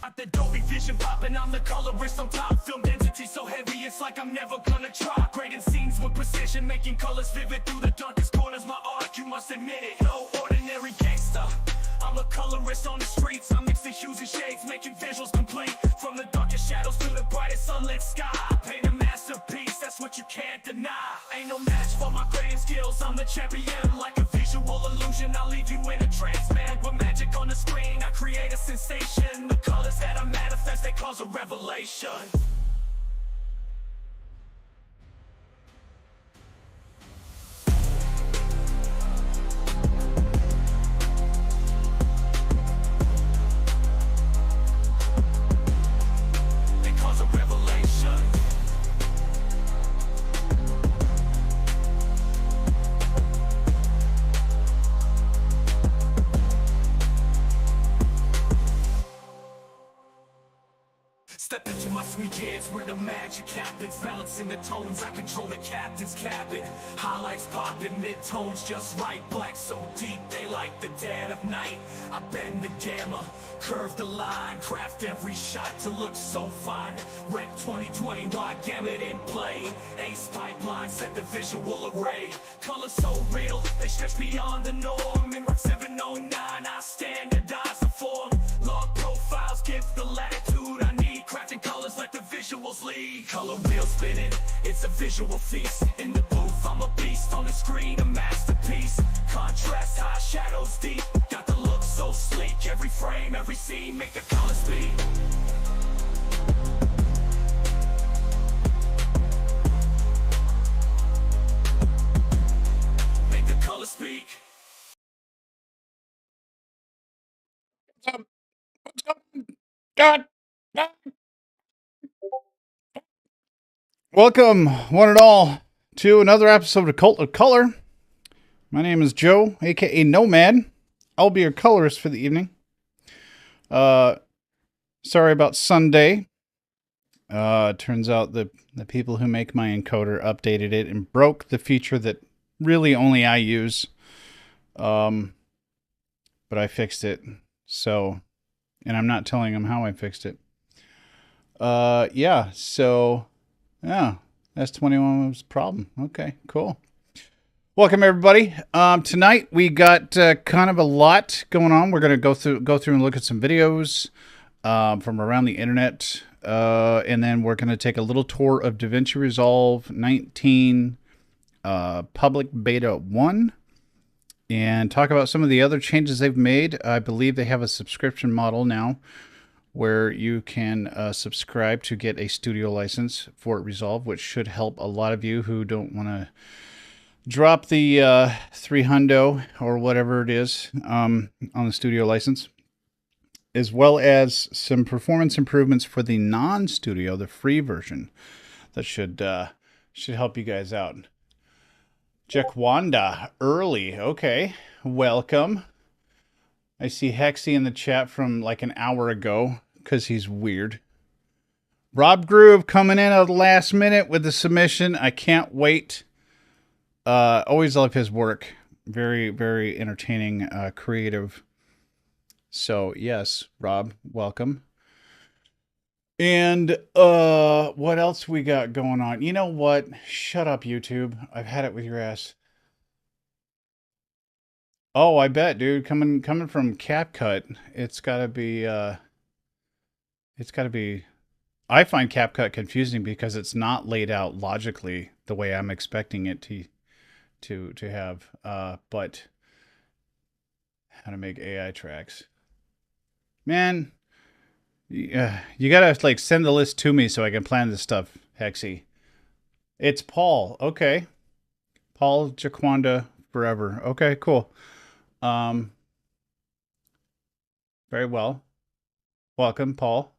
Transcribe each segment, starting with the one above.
Got the Dolby Vision popping, I'm the colorist on top. Filmed entity so heavy, it's like I'm never gonna drop. Grading scenes with precision, making colors vivid through the darkest corners. My art, you must admit it, no ordinary gangster. I'm a colorist on the streets, I mix the hues and shades, making visuals complete. From the darkest shadows to the brightest sunlit sky. Paint a masterpiece, that's what you can't deny. Ain't no match for my grading skills, I'm the champion. Like a visual illusion, I'll leave you in a trance, man. With magic on the screen, I create a sensation. The colors that I manifest, they cause a revelation. They cause a revelation. Step into my sweet hands where the magic happens. Balancing the tones, I control the captain's cabin. Highlights popping, mid-tones just right. Black so deep, they like the dead of night. I bend the gamma, curve the line. Craft every shot to look so fine. Rep 2020, wide gamut in play. Ace pipeline, set the visual array. Colors so real, they stretch beyond the norm. In Rep 709, I standardize the form. Log profiles give the latitude I need. Crafting colors like the visuals lead. Color wheel spinning, it's a visual feast. In the booth, I'm a beast. On the screen, a masterpiece. Contrast high, shadows deep. Got the look so sleek. Every frame, every scene, make the color speak. Make the color speak. What's going on? God. Welcome, one and all, to another episode of Cult of Color. My name is Joe, aka Nomad. I'll be your colorist for the evening. Sorry about Sunday. Turns out the people who make my encoder updated it and broke the feature that really only I use. But I fixed it. So, and I'm not telling them how I fixed it. Yeah, S21 was a problem. Okay, cool. Welcome everybody. Tonight we got kind of a lot going on. We're gonna go through and look at some videos from around the internet, and then we're gonna take a little tour of DaVinci Resolve 19 public beta 1, and talk about some of the other changes they've made. I believe they have a subscription model now, where you can subscribe to get a studio license for Resolve, which should help a lot of you who don't want to drop the $300 or whatever it is on the studio license, as well as some performance improvements for the non-studio, the free version. That should help you guys out. Jekwanda early, okay, welcome. I see Hexy in the chat from like an hour ago, because he's weird. Rob Groove coming in at the last minute with the submission. I can't wait. Always love his work. Very, very entertaining, creative. So, yes, Rob, welcome. And what else we got going on? You know what? Shut up, YouTube. I've had it with your ass. Oh, I bet, dude. Coming from CapCut, it's gotta be. I find CapCut confusing because it's not laid out logically the way I'm expecting it to have. But how to make AI tracks, man. You gotta like send the list to me so I can plan this stuff, Hexy. It's Paul. Okay. Paul Jaquanda forever. Okay, cool. Very well. Welcome, Paul.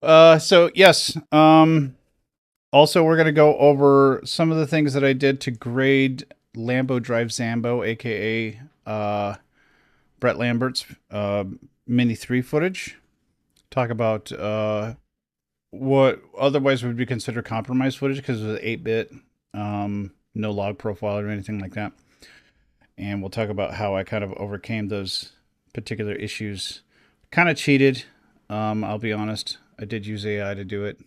So yes. Also, we're gonna go over some of the things that I did to grade Lambo Drive Zambo, aka Brett Lambert's Mini 3 footage. Talk about what otherwise would be considered compromised footage because it was 8-bit, no log profile or anything like that. And we'll talk about how I kind of overcame those particular issues Kind of cheated. I'll be honest. I did use AI to do it,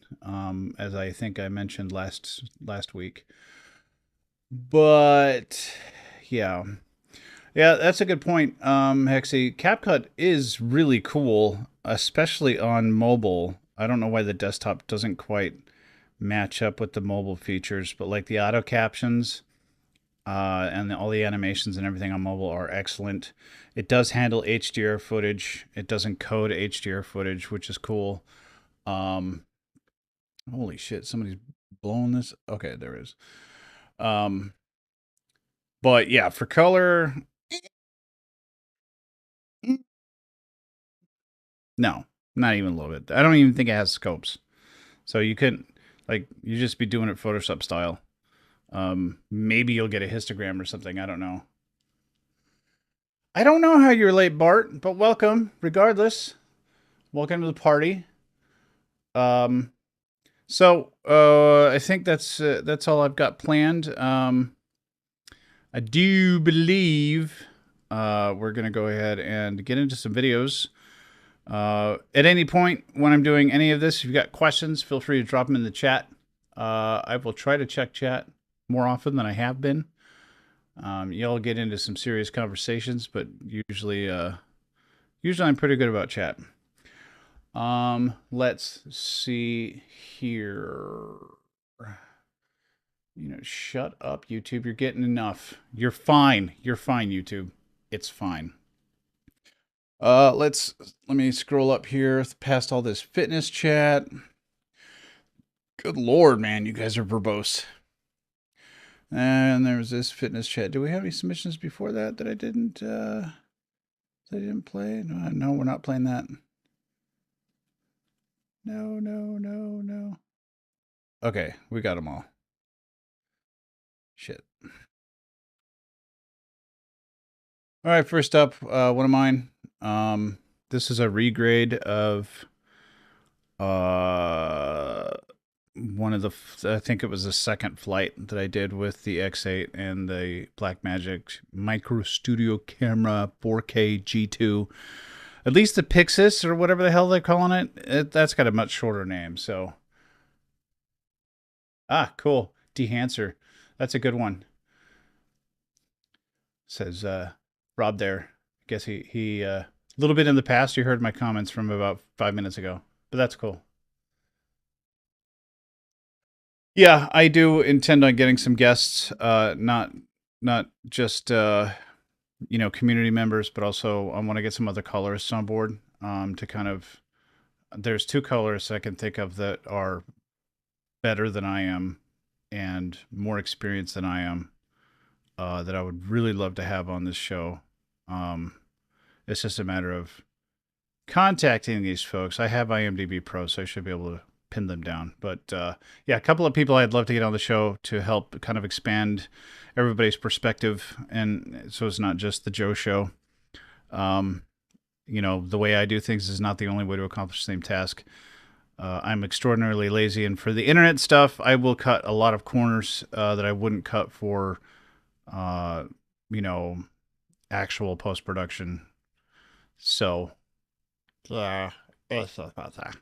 as I think I mentioned last week. But yeah, that's a good point, Hexy. CapCut is really cool, especially on mobile. I don't know why the desktop doesn't quite match up with the mobile features, but like the auto captions and all the animations and everything on mobile are excellent. It does handle HDR footage. It does encode HDR footage, which is cool. Holy shit, somebody's blowing this. Okay, there it is. But yeah, for color, no, not even a little bit. I don't even think it has scopes. So you couldn't, like, you just be doing it Photoshop style. Maybe you'll get a histogram or something. I don't know. I don't know how you're late, Bart, but welcome, regardless. Welcome to the party. So I think that's all I've got planned. I do believe we're going to go ahead and get into some videos. At any point when I'm doing any of this, if you've got questions, feel free to drop them in the chat. I will try to check chat more often than I have been. Y'all get into some serious conversations, but usually I'm pretty good about chat. Let's see here. Shut up, YouTube. You're getting enough. You're fine. You're fine, YouTube. It's fine. Let me scroll up here past all this fitness chat. Good Lord, man, you guys are verbose. And there was this fitness chat. Do we have any submissions before that I didn't play? No, we're not playing that. No. Okay, we got them all. Shit. All right, first up, one of mine. This is a regrade of one of the, I think it was the second flight that I did with the X8 and the Blackmagic Micro Studio Camera 4K G2. At least the Pixis, or whatever the hell they're calling it, that's got a much shorter name, so. Ah, cool. Dehancer. That's a good one. Says Rob there. I guess he a little bit in the past, you heard my comments from about 5 minutes ago, but that's cool. Yeah, I do intend on getting some guests, not just community members, but also I want to get some other colorists on board to kind of. There's two colorists I can think of that are better than I am and more experienced than I am that I would really love to have on this show. It's just a matter of contacting these folks. I have IMDb Pro, so I should be able to pin them down. But yeah, a couple of people I'd love to get on the show to help kind of expand everybody's perspective, and so it's not just the Joe show. The way I do things is not the only way to accomplish the same task. I'm extraordinarily lazy, and for the internet stuff, I will cut a lot of corners that I wouldn't cut for, actual post-production. So, yeah,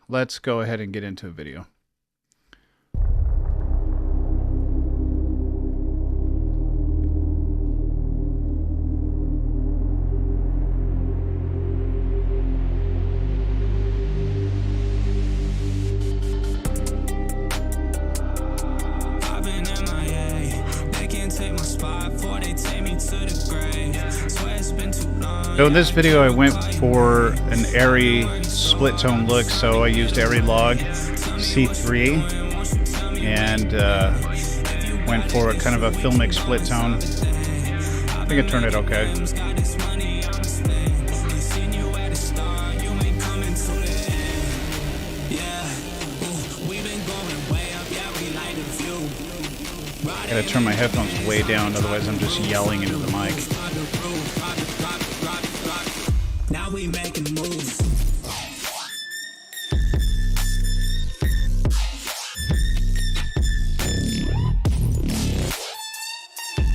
let's go ahead and get into a video. So in this video I went for an Airy split tone look, so I used Airy Log C3 and went for a kind of a filmic split tone. I think it turned out okay. I gotta turn my headphones way down, otherwise I'm just yelling into the mic. Now we making moves.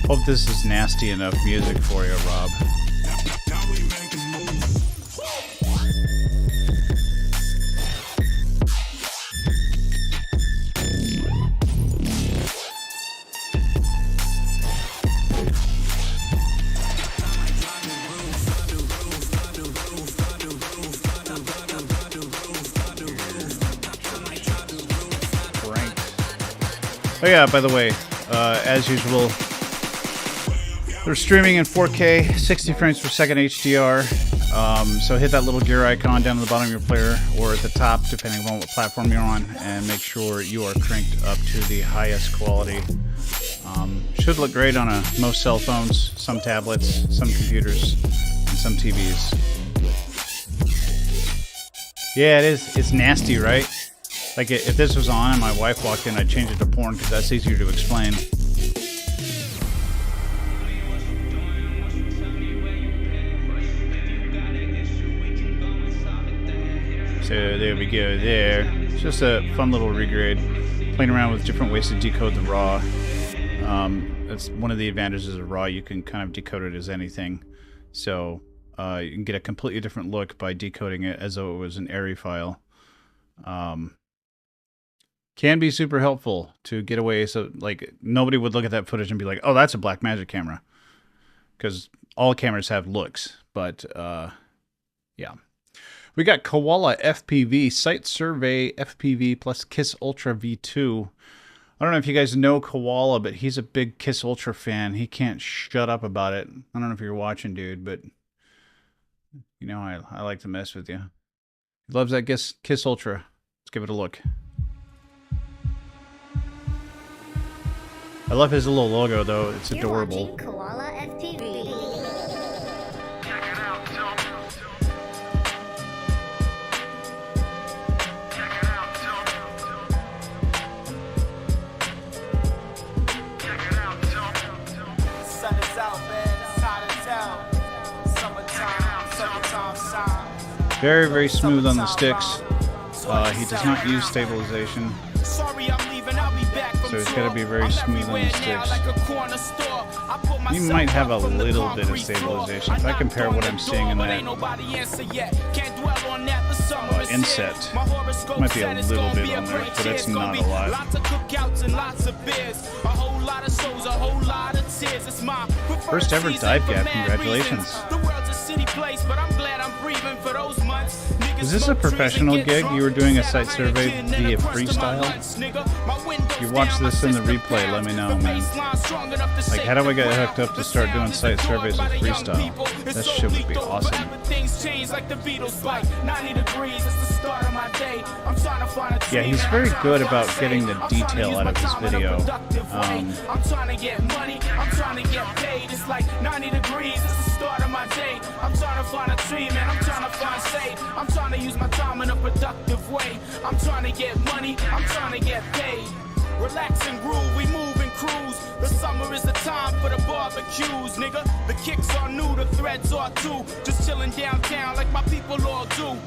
Hope this is nasty enough music for you, Rob. Oh yeah, by the way, as usual, they're streaming in 4K, 60 frames per second HDR. So hit that little gear icon down at the bottom of your player or at the top, depending on what platform you're on, and make sure you are cranked up to the highest quality. Should look great on most cell phones, some tablets, some computers, and some TVs. Yeah, it is. It's nasty, right? Like, if this was on and my wife walked in, I'd change it to porn because that's easier to explain. So there we go there. It's just a fun little regrade. Playing around with different ways to decode the RAW. That's one of the advantages of RAW. You can kind of decode it as anything. So you can get a completely different look by decoding it as though it was an ARRI file. Can be super helpful to get away. So like nobody would look at that footage and be like, oh, that's a Blackmagic camera. Because all cameras have looks. But yeah. We got Koala FPV, Site Survey FPV plus Kiss Ultra V2. I don't know if you guys know Koala, but he's a big Kiss Ultra fan. He can't shut up about it. I don't know if you're watching, dude, but you know I like to mess with you. He loves that Kiss Ultra. Let's give it a look. I love his little logo, though. It's adorable. You're watching Koala FPV. Very, very smooth on the sticks. He does not use stabilization. So it's got to be very smooth on the sticks. He might have a little bit of stabilization. If I compare what I'm seeing in that inset, might be a little bit on there, but it's not a lot. First ever dive gap, congratulations. Is this a professional gig? You were doing a site survey via freestyle? If you watch this in the replay, let me know, man. Like, how do I get hooked up to start doing site surveys with freestyle? That shit would be awesome. Yeah, he's very good about getting the detail out of his video. I'm trying to get money, I'm trying to get paid. It's like 90 degrees, it's the start of my day. I'm trying to find a tree, man, I'm trying to find shade. I'm trying to use my time in a productive way. I'm trying to get money, I'm trying to get paid. Relax and groove, we move and cruise. The summer is the time for the barbecues, nigga. The kicks are new, the threads are too. Just chilling downtown like my people all do.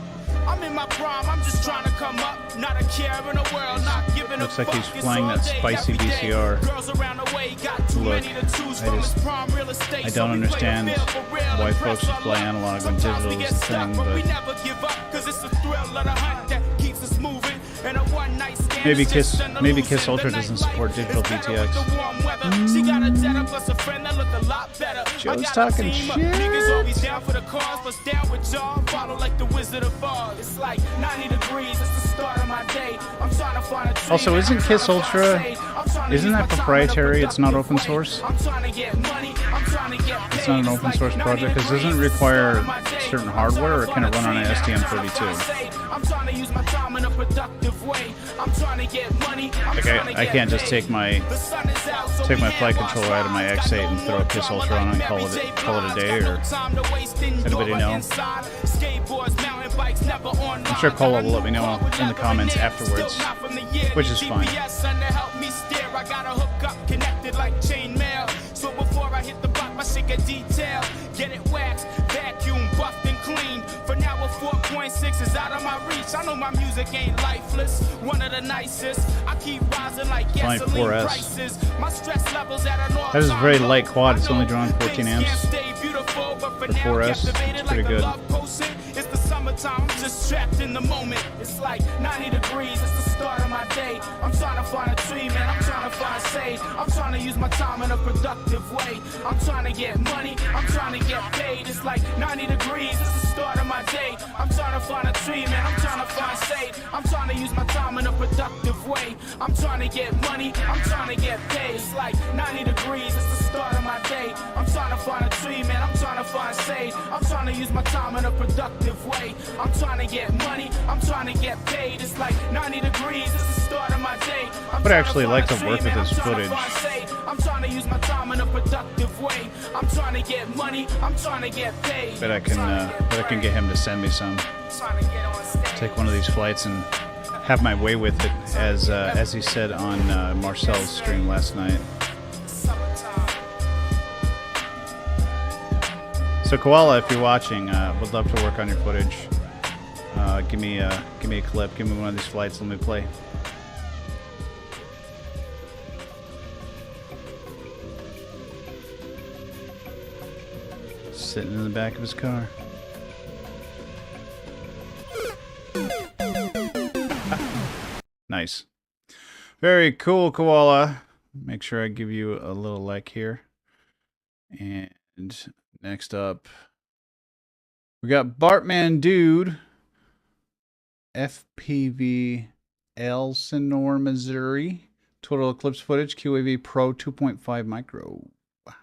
I'm in my prime, I'm just trying to come up. Not a care in the world, not giving a Looks like fuck. he's flying that spicy VCR. Look, I don't understand why folks should fly analog when digital is the thing, but maybe Kiss Ultra doesn't support digital VTX. Joe's talking shit. Also, isn't Kiss Ultra, isn't that proprietary? It's not open source? It's not an open source project because it doesn't require certain hardware, or can it run on an STM32? Like I can't just take my flight controller out of my X8 and throw a Kiss Ultra on and call it a day, or anybody know? I'm sure Cola will let me know in the comments afterwards, which is fine. So before I hit the block, my shit get detailed. Get it waxed, vacuum, buffed and clean. For now a 4.6 is out of my reach. I know my music ain't lifeless. One of the nicest. I keep rising like gasoline prices. My stress levels at an all-time. That is a very light quad. It's only drawing 14 amps. For 4S, it's pretty good. summertime, I'm just trapped in the moment. It's like 90 degrees, it's the start of my day. I'm trying to find a tree, man, I'm trying to find shade. I'm trying to use my time in a productive way. I'm trying to get money, I'm trying to get paid. It's like 90 degrees, it's the start of my day. I'm trying to find a tree, man, I'm trying to find shade. I'm trying to use my time in a productive way. I'm trying to get money, I'm trying to get paid. It's like 90 degrees, it's the start of my day. I'm trying to find a tree, man, I'm trying to find shade. I'm trying to use my time in a productive way. I'm trying to get money, I'm trying to get paid. It's like 90 degrees, it's the start of my day. I would actually like to work with this footage. I'm trying to use my time in a productive way. I'm trying to get money, I'm trying to get paid. Bet I can get him to send me some. Take one of these flights and have my way with it, as he said on Marcel's stream last night. So Koala, if you're watching, would love to work on your footage. Give me a clip. Give me one of these flights. Let me play. Sitting in the back of his car. Nice. Very cool, Koala. Make sure I give you a little like here. And next up, we got Bartman Dude, FPV Elsinore, Missouri. Total eclipse footage, QAV Pro 2.5 micro. Let's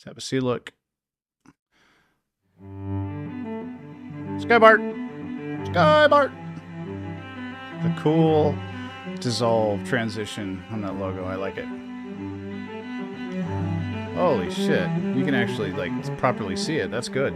have a see look. Sky Bart. Sky Bart. The cool dissolve transition on that logo. I like it. Holy shit. You can actually like properly see it. That's good.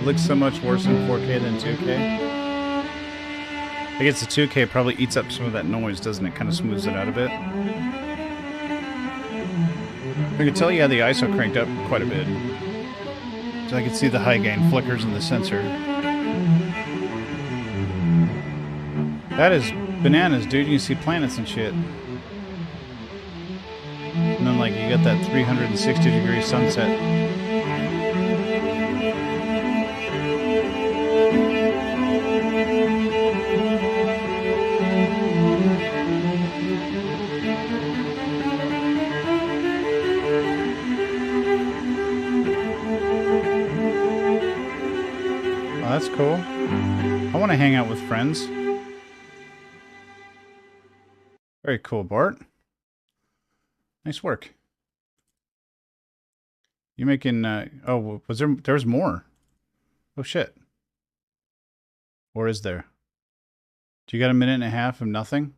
Looks so much worse in 4K than 2K. I guess the 2K probably eats up some of that noise, doesn't it? Kind of smooths it out a bit. I can tell you had the ISO cranked up quite a bit. So I can see the high gain flickers in the sensor. That is bananas, dude. You can see planets and shit. And then like you got that 360-degree sunset. That's cool. I want to hang out with friends. Very cool, Bart. Nice work. You making, oh, there's more. Oh, shit. Or is there? Do you got a minute and a half of nothing?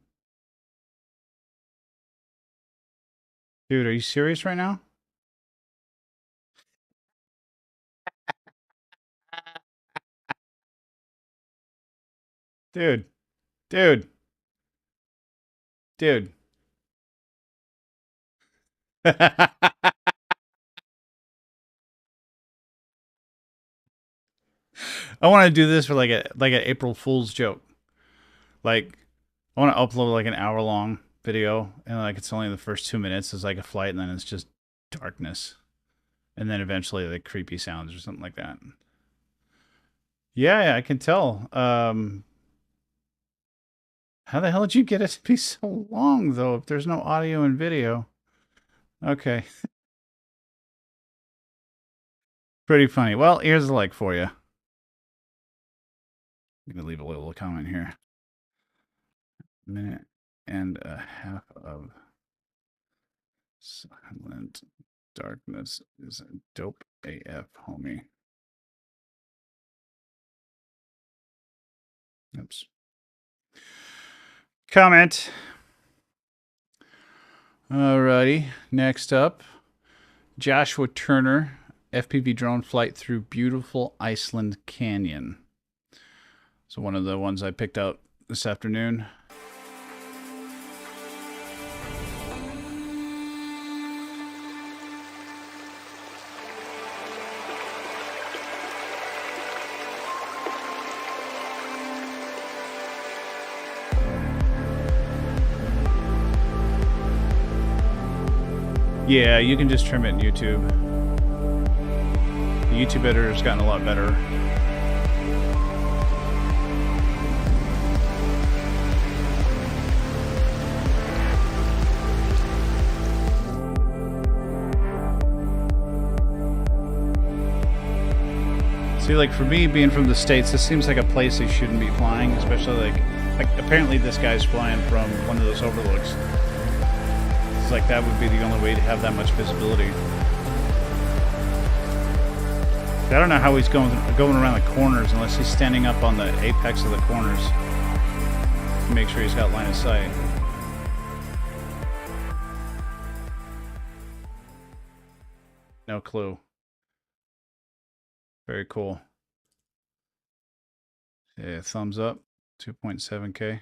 Dude, are you serious right now? Dude. Dude. Dude. I want to do this for like an April Fool's joke. Like, I want to upload like an hour-long video, and like it's only the first 2 minutes is like a flight, and then it's just darkness, and then eventually like creepy sounds or something like that. Yeah, I can tell. How the hell did you get it to be so long, though, if there's no audio and video? Okay. Pretty funny. Well, here's a like for you. I'm going to leave a little comment here. Minute and a half of silent darkness is a dope AF, homie. Oops. Comment. Alrighty. Next up, Joshua Turner, FPV drone flight through beautiful Iceland Canyon. So one of the ones I picked out this afternoon. Yeah, you can just trim it in YouTube. The YouTube editor has gotten a lot better. See, like for me, being from the States, this seems like a place they shouldn't be flying, especially like apparently this guy's flying from one of those overlooks. It's like that would be the only way to have that much visibility. I don't know how he's going around the corners unless he's standing up on the apex of the corners to make sure he's got line of sight. No clue. Very cool. Yeah, thumbs up. 2.7K.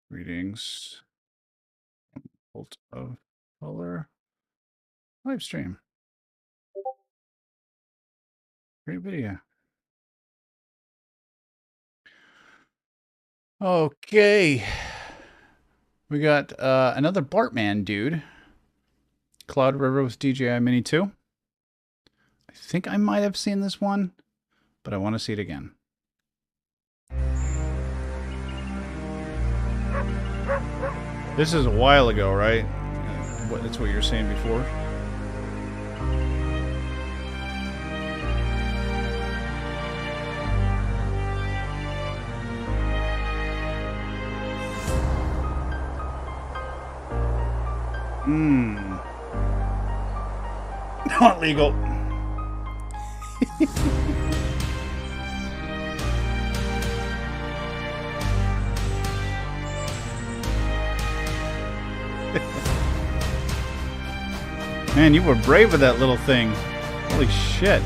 Readings. Bolt of color. Live stream. Great video. Okay. We got another Bartman dude. Cloud River with DJI Mini 2. I think I might have seen this one, but I want to see it again. This is a while ago, right? That's what you were saying before. Not legal. Man, you were brave with that little thing. Holy shit.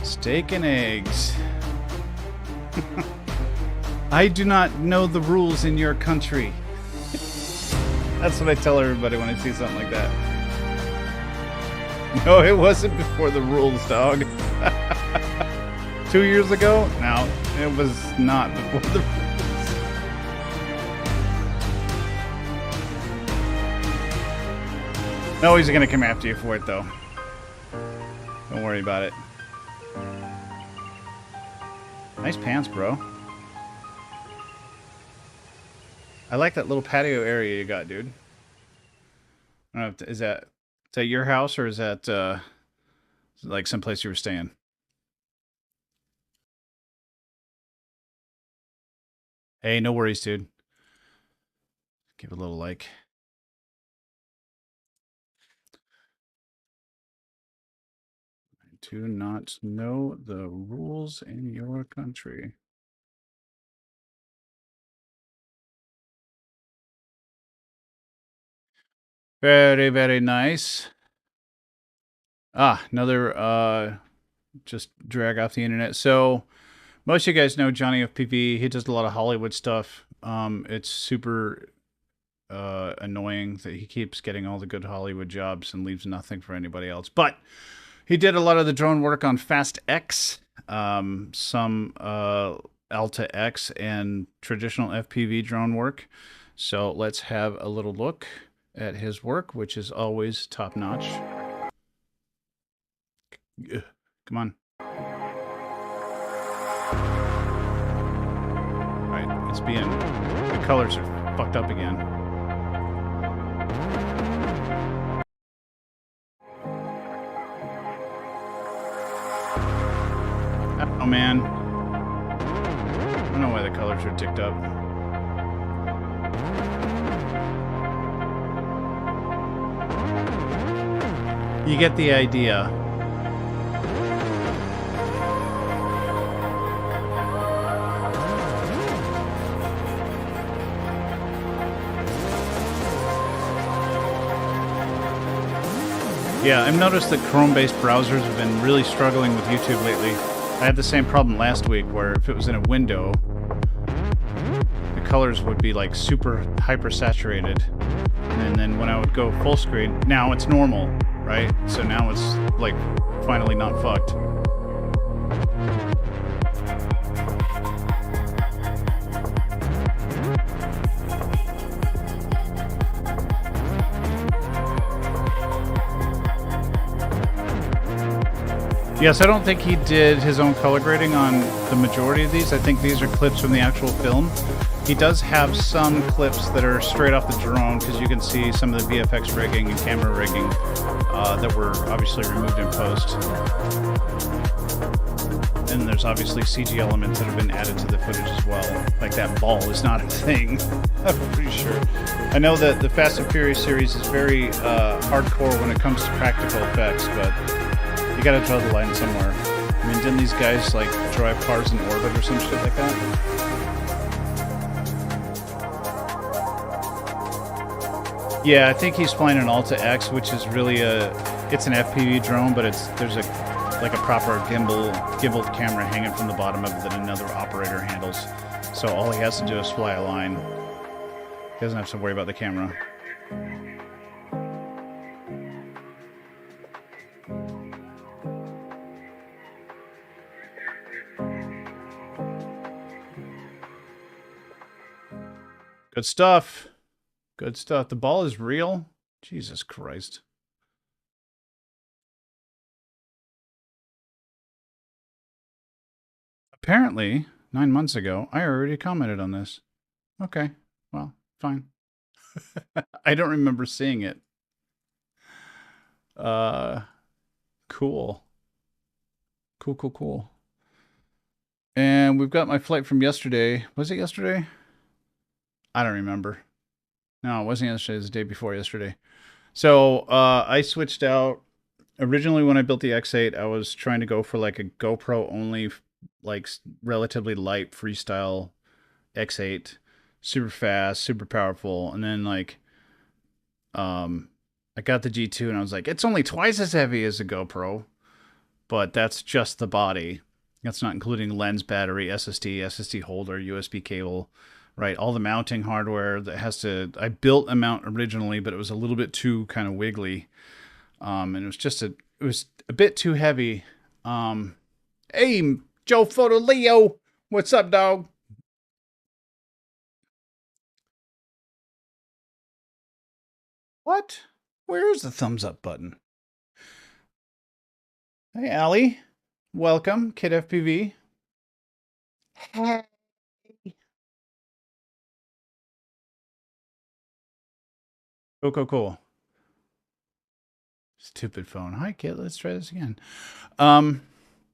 Steak and eggs. I do not know the rules in your country. That's what I tell everybody when I see something like that. No, it wasn't before the rules, dog. 2 years ago? No, it was not before the rules. No, he's gonna come after you for it, though. Don't worry about it. Nice pants, bro. I like that little patio area you got, dude. I don't know if, is that your house or is that like someplace you were staying? Hey, no worries, dude. Give it a little like. I do not know the rules in your country. Very, very nice. Ah, another just drag off the internet. So most of you guys know Johnny FPV. He does a lot of Hollywood stuff. It's super annoying that he keeps getting all the good Hollywood jobs and leaves nothing for anybody else. But he did a lot of the drone work on Fast X, some Alta X, and traditional FPV drone work. So let's have a little look at his work, which is always top notch. Come on. Right, it's being, the colors are fucked up again. Oh man. I don't know why the colors are ticked up. You get the idea. Yeah, I've noticed that Chrome-based browsers have been really struggling with YouTube lately. I had the same problem last week where if it was in a window, the colors would be like super hyper-saturated. And then when I would go full screen, now it's normal, right? So now it's like finally not fucked. Yes, I don't think he did his own color grading on the majority of these. I think these are clips from the actual film. He does have some clips that are straight off the drone because you can see some of the VFX rigging and camera rigging that were obviously removed in post. And there's obviously CG elements that have been added to the footage as well. Like that ball is not a thing, I'm pretty sure. I know that the Fast and Furious series is very hardcore when it comes to practical effects, but you gotta draw the line somewhere. I mean, didn't these guys like drive cars in orbit or some shit like that? Yeah, I think he's flying an Alta X, which is really it's an FPV drone, but there's a proper gimbal camera hanging from the bottom of it that another operator handles. So all he has to do is fly a line. He doesn't have to worry about the camera. Good stuff. Good stuff. The ball is real. Jesus Christ. Apparently, 9 months ago, I already commented on this. Okay. Well, fine. I don't remember seeing it. Cool. Cool. And we've got my flight from yesterday. Was it yesterday? I don't remember. No, it wasn't yesterday. It was the day before yesterday. So I switched out. Originally, when I built the X8, I was trying to go for like a GoPro only, like relatively light freestyle X8, super fast, super powerful. And then like, I got the G2 and I was like, it's only twice as heavy as a GoPro, but that's just the body. That's not including lens, battery, SSD holder, USB cable. Right, all the mounting hardware that has to. I built a mount originally, but it was a little bit too kind of wiggly, and it was a bit too heavy. Hey, Joe Photo Leo, what's up, dog? What? Where's the thumbs up button? Hey, Allie, welcome, Kid FPV. Hey. Cool. Stupid phone. Hi, kid. Let's try this again. What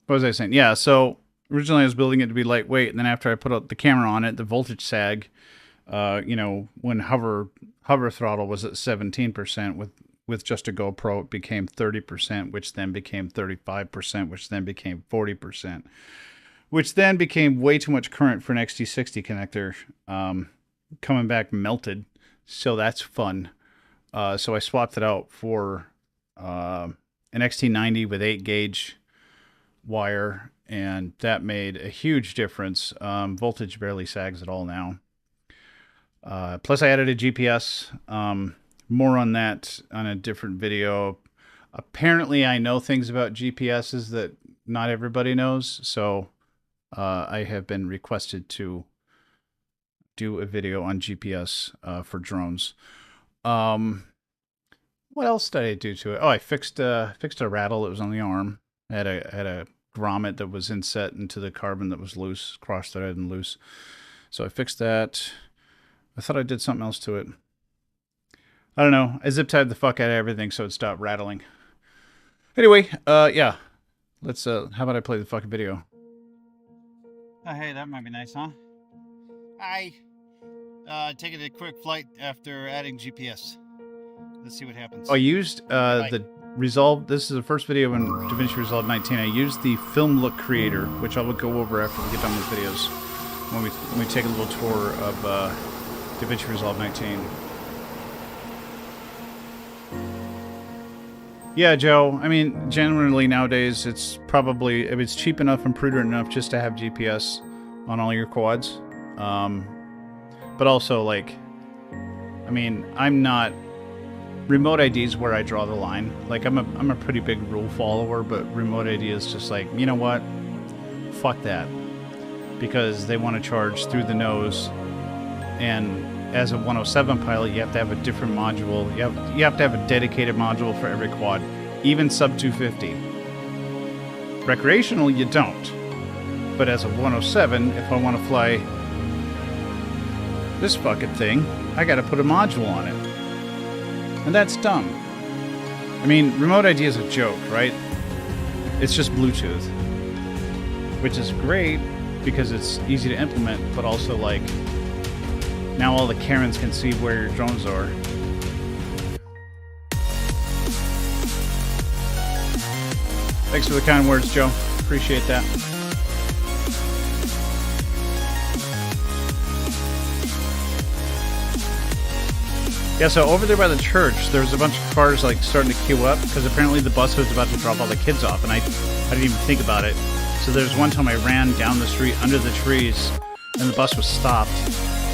was I saying? Yeah, so originally I was building it to be lightweight, and then after I put up the camera on it, the voltage sag, when hover throttle was at 17%, with just a GoPro, it became 30%, which then became 35%, which then became 40%, which then became way too much current for an XT60 connector, coming back melted. So that's fun. So I swapped it out for an XT90 with 8 gauge wire, and that made a huge difference. Voltage barely sags at all now. Plus I added a GPS. More on that on a different video. Apparently I know things about GPSs that not everybody knows, so I have been requested to do a video on GPS for drones. What else did I do to it? Oh, I fixed a rattle that was on the arm. I had a grommet that was inset into the carbon that was loose, cross-threaded and loose. So I fixed that. I thought I did something else to it. I don't know. I zip-tied the fuck out of everything so it stopped rattling. Anyway, yeah. Let's, how about I play the fucking video? Oh, hey, that might be nice, huh? Hi. Taking a quick flight after adding GPS. Let's see what happens. Oh, I used the Resolve. This is the first video in DaVinci Resolve 19. I used the Film Look Creator, which I will go over after we get done with videos. When we take a little tour of DaVinci Resolve 19. Yeah, Joe. I mean, generally nowadays, it's probably, if it's cheap enough and prudent enough just to have GPS on all your quads. But also, like, I mean, I'm not... Remote ID is where I draw the line. Like, I'm a pretty big rule follower, but remote ID is just like, you know what? Fuck that. Because they want to charge through the nose, and as a 107 pilot, you have to have a different module. You have to have a dedicated module for every quad, even sub 250. Recreational, you don't. But as a 107, if I want to fly this fucking thing, I got to put a module on it. And that's dumb. I mean, remote ID is a joke, right? It's just Bluetooth. Which is great because it's easy to implement, but also, like, now all the Karens can see where your drones are. Thanks for the kind words, Joe. Appreciate that. Yeah, so over there by the church, there was a bunch of cars, like, starting to queue up, because apparently the bus was about to drop all the kids off, and I didn't even think about it. So there's one time I ran down the street under the trees, and the bus was stopped,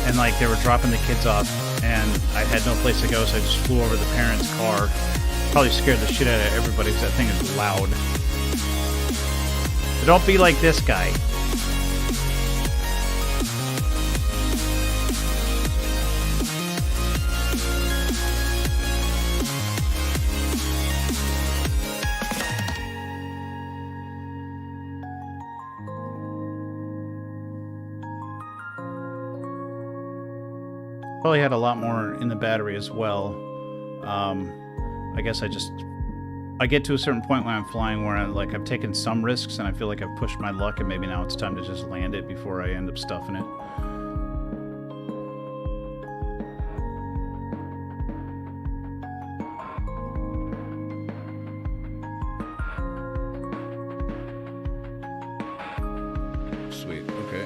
and, like, they were dropping the kids off, and I had no place to go, so I just flew over the parents' car. Probably scared the shit out of everybody, because that thing is loud. But don't be like this guy. Probably had a lot more in the battery as well. I guess I get to a certain point when I'm flying where I've taken some risks and I feel like I've pushed my luck, and maybe now it's time to just land it before I end up stuffing it. Sweet, okay.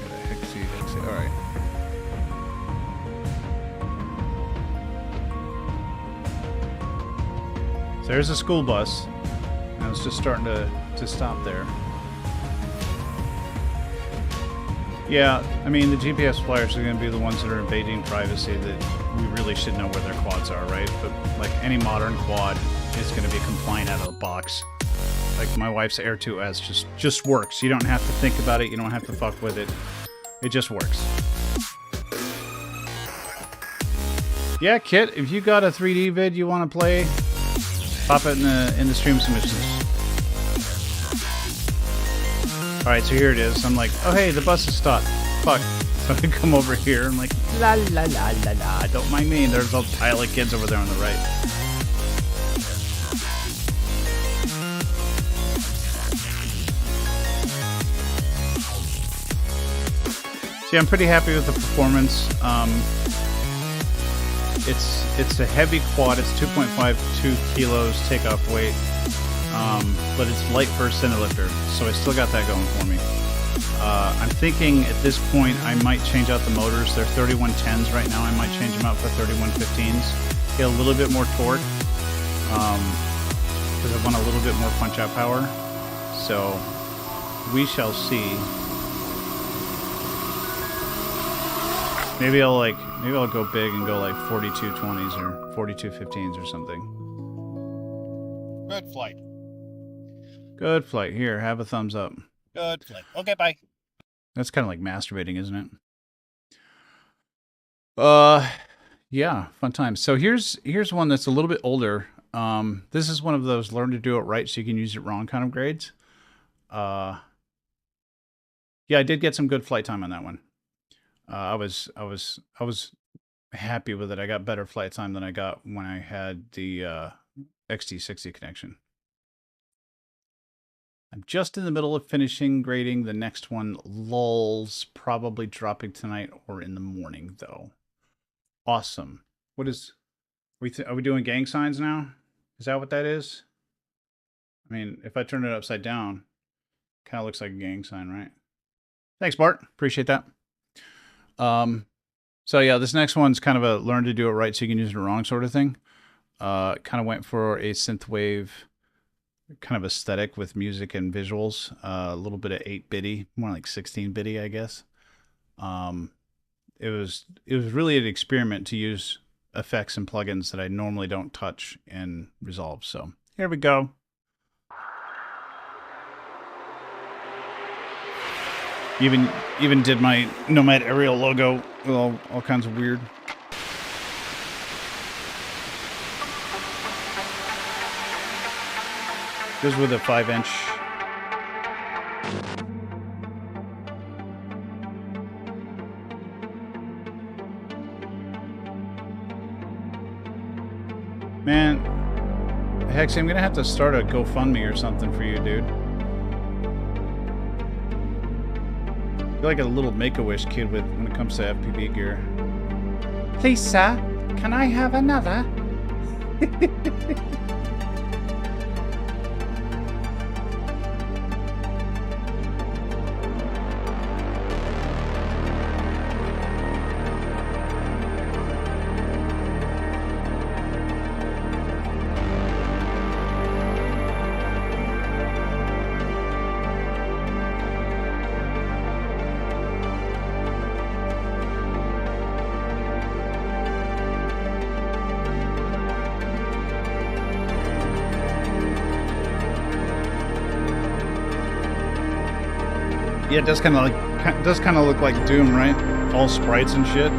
Got a hexy, alright. So there's a school bus, and it's just starting to stop there. Yeah, I mean, the GPS flyers are going to be the ones that are invading privacy that we really should know where their quads are, right? But, like, any modern quad is going to be compliant out of the box. Like, my wife's Air 2S just works. You don't have to think about it. You don't have to fuck with it. It just works. Yeah, Kit, if you got a 3D vid you want to play, pop it in the stream submissions. Alright, so here it is. I'm like, oh hey, the bus is stopped. Fuck. So I come over here. I'm like, la la la la la. Don't mind me. There's a pile of kids over there on the right. See, I'm pretty happy with the performance. It's a heavy quad. It's 2.52 kilos takeoff weight, but it's light for a center lifter, so I still got that going for me. I'm thinking at this point I might change out the motors. They're 3110s right now. I might change them out for 3115s. Get a little bit more torque, because I want a little bit more punch-out power. So we shall see. Maybe I'll go big and go like 4220s or 4215s or something. Good flight. Good flight. Here, have a thumbs up. Good flight. Okay, bye. That's kind of like masturbating, isn't it? Yeah, fun times. So here's one that's a little bit older. This is one of those learn to do it right so you can use it wrong kind of grades. Yeah, I did get some good flight time on that one. I was happy with it. I got better flight time than I got when I had the XT60 connection. I'm just in the middle of finishing grading the next one. Lulls, probably dropping tonight or in the morning though. Awesome. What is? Are we doing gang signs now? Is that what that is? I mean, if I turn it upside down, kind of looks like a gang sign, right? Thanks, Bart. Appreciate that. So yeah, this next one's kind of a learn to do it right so you can use it wrong sort of thing. Kind of went for a synthwave kind of aesthetic with music and visuals. A little bit of 8-bitty, more like 16-bitty, I guess. It was really an experiment to use effects and plugins that I normally don't touch in Resolve. So here we go. Even did my Nomad Aerial logo with all kinds of weird. Goes with a 5-inch. Man, Hexy, I'm gonna have to start a GoFundMe or something for you, dude. You're like a little Make-A-Wish kid when it comes to FPV gear. Please, sir, can I have another? Yeah, it does kind of look like Doom, right? All sprites and shit.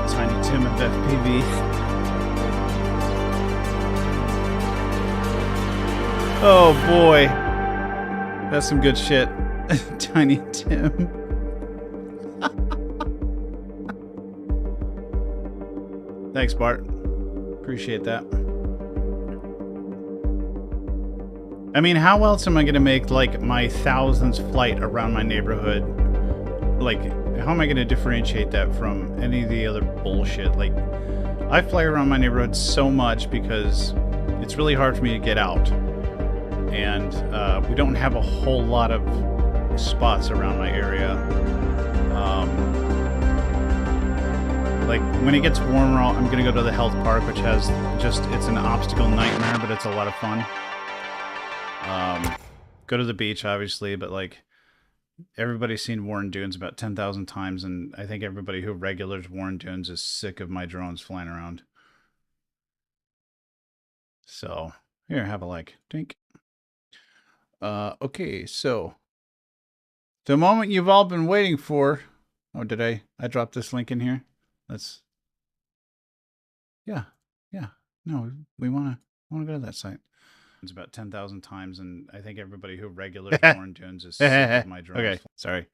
Tiny Tim of FPV. Oh boy, that's some good shit. Tiny Tim. Thanks, Bart. Appreciate that. I mean, how else am I going to make, like, my 1000th flight around my neighborhood? Like, how am I going to differentiate that from any of the other bullshit? Like, I fly around my neighborhood so much because it's really hard for me to get out. And we don't have a whole lot of spots around my area. Like, when it gets warmer, I'm going to go to the health park, which has it's an obstacle nightmare, but it's a lot of fun. Go to the beach, obviously, but, like, everybody's seen Warren Dunes about 10,000 times, and I think everybody who regulars Warren Dunes is sick of my drones flying around. So, here, have a like. Dink. Okay, so, the moment you've all been waiting for... Oh, did I dropped this link in here? Yeah. No, we want to go to that site. It's about 10,000 times, and I think everybody who regulars Warren Dunes is sick of my drones. Okay, sorry.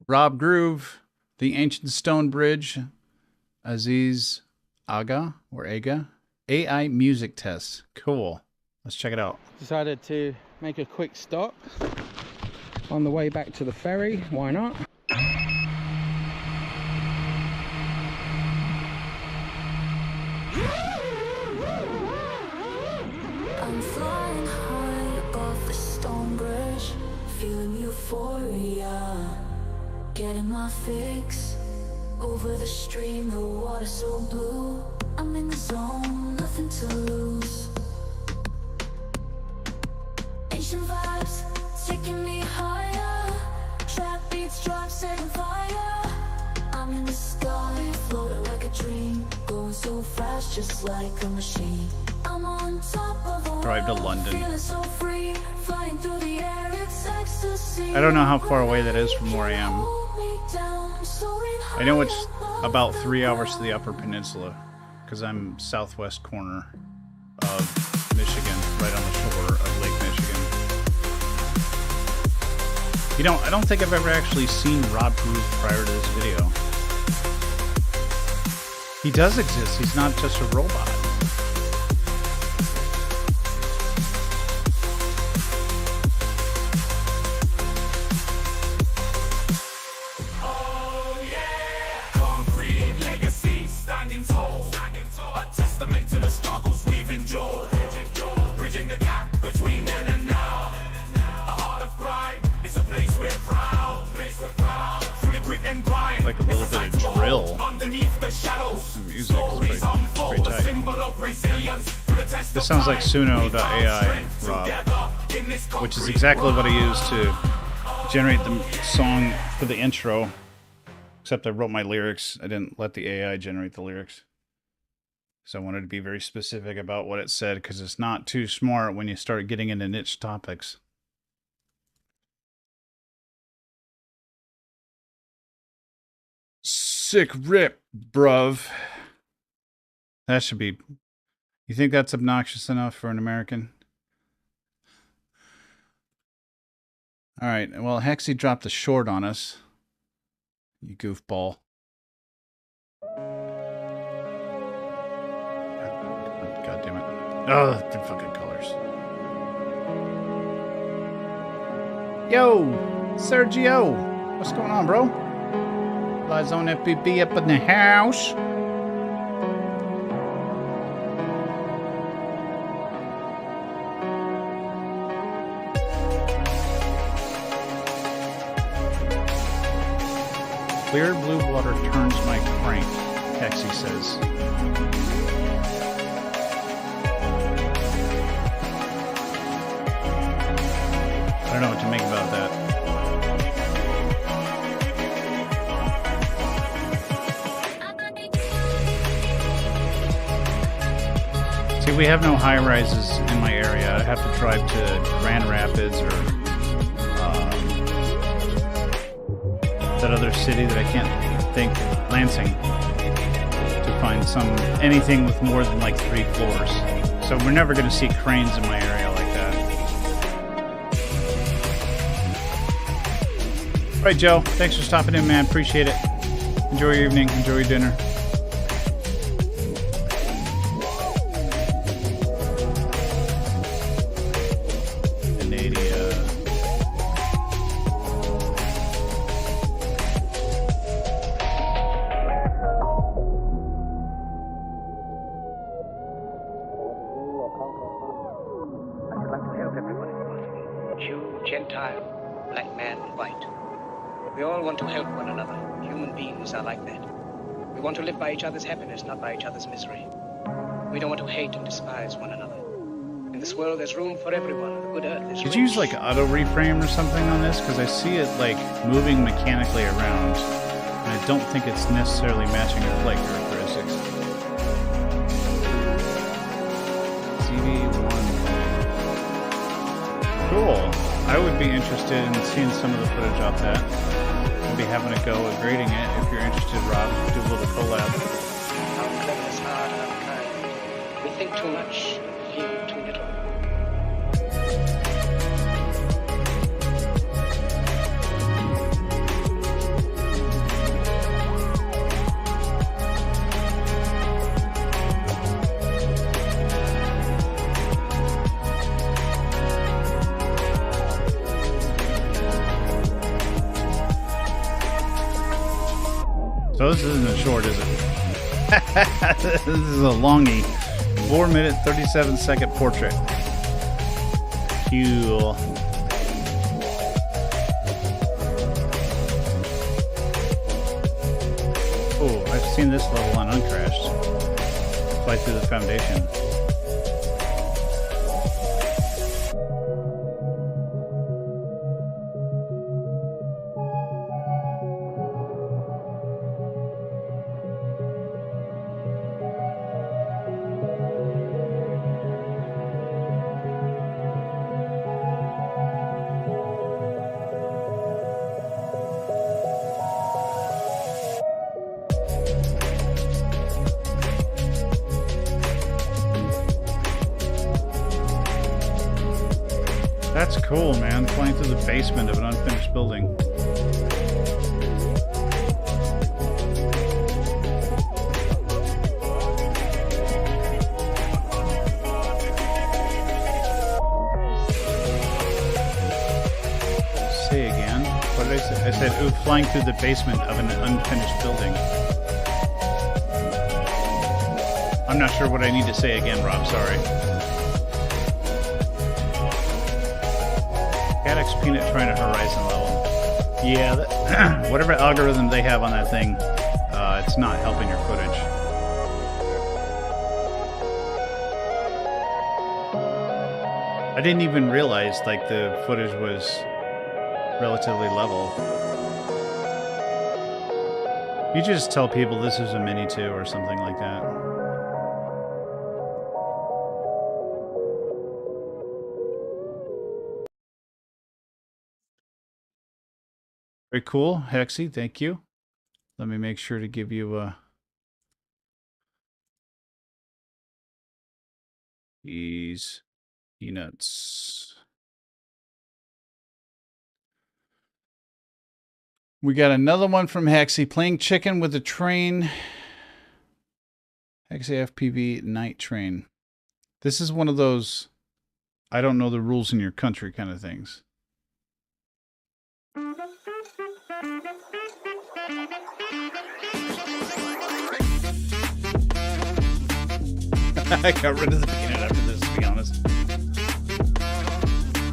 Rob Groove, The Ancient Stone Bridge, Aziz Aga, or Aga, AI music test. Cool. Let's check it out. Decided to make a quick stop on the way back to the ferry. Why not? I'm flying high above the stone bridge, feeling euphoria, getting my fix. Over the stream, the water so blue. I'm in the zone, nothing to lose. Ancient vibes, taking me higher. Trap beats drop, setting fire. I'm in the sky, floating like a dream, going so fast, just like a machine. I'm on top of a Drive to London. feeling so free, flying through the air, it's ecstasy. I don't know how far away that is from where I am. I know it's about 3 hours to the Upper Peninsula, because I'm southwest corner of Michigan, right on the shore of Lake Michigan. You know, I don't think I've ever actually seen Rob Groove prior to this video. He does exist, he's not just a robot. Concrete legacy, standing tall, a testament to the Bill. Underneath the shadows, The music is pretty tight. This sounds like Suno.ai, Rob, which is exactly what I used to generate the song for the intro, except I wrote my lyrics. I didn't let the AI generate the lyrics. So I wanted to be very specific about what it said, because it's not too smart when you start getting into niche topics. Sick rip, bruv. That should be... You think that's obnoxious enough for an American? Alright, well, Hexy dropped a short on us. You goofball. God damn it. Oh, the fucking colors. Yo! Sergio! What's going on, bro? Lies on FBB up in the house. Clear blue water turns my crank, Hexy says. I don't know what to make about that. See, we have no high-rises in my area. I have to drive to Grand Rapids or that other city that I can't think, Lansing, to find anything with more than like 3 floors. So we're never going to see cranes in my area like that. All right, Joe. Thanks for stopping in, man. Appreciate it. Enjoy your evening. Enjoy your dinner. We want to live by each other's happiness, not by each other's misery. We don't want to hate and despise one another. In this world, there's room for everyone. The good earth is rich. Did you use like auto reframe or something on this? Because I see it like moving mechanically around, and I don't think it's necessarily matching your flight characteristics. CV1. Cool. I would be interested in seeing some of the footage off that. Be having a go at grading it. If you're interested, Rob, do a little collab. Our cleverness hard, our kind. We think too much, feel too little. So this isn't a short, is it? This is a longie. 4-minute, 37-second portrait. Cool. Oh, I've seen this level on Uncrashed. Fly through the foundation. That's cool, man. Flying through the basement of an unfinished building. Say again. What did I say? I said, ooh, flying through the basement of an unfinished building. I'm not sure what I need to say again, Rob. Sorry. X Peanut trying a horizon level. Yeah, whatever algorithm they have on that thing, it's not helping your footage. I didn't even realize like the footage was relatively level. You just tell people this is a Mini 2 or something like that. Very cool, Hexy, thank you. Let me make sure to give you these peanuts. We got another one from Hexy, playing chicken with a train. Hexy FPV night train. This is one of those I don't know the rules in your country kind of things. I got rid of the peanut after this, to be honest.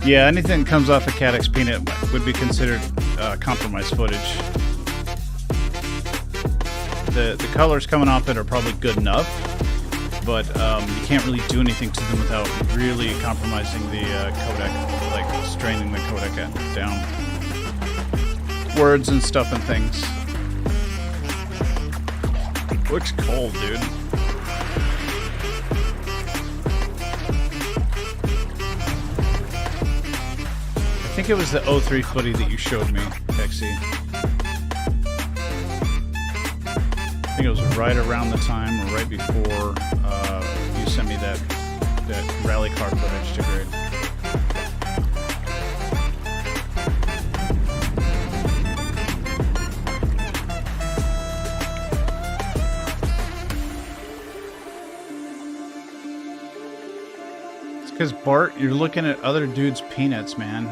Yeah, anything that comes off a Caddx peanut would be considered compromised footage. The colors coming off it are probably good enough, but you can't really do anything to them without really compromising the codec, like straining the codec down. Words and stuff and things. Looks cold, dude. I think it was the 03 footy that you showed me, Hexy. I think it was right around the time or right before you sent me that rally car footage to grade. It's because, Bart, you're looking at other dudes' peanuts, man.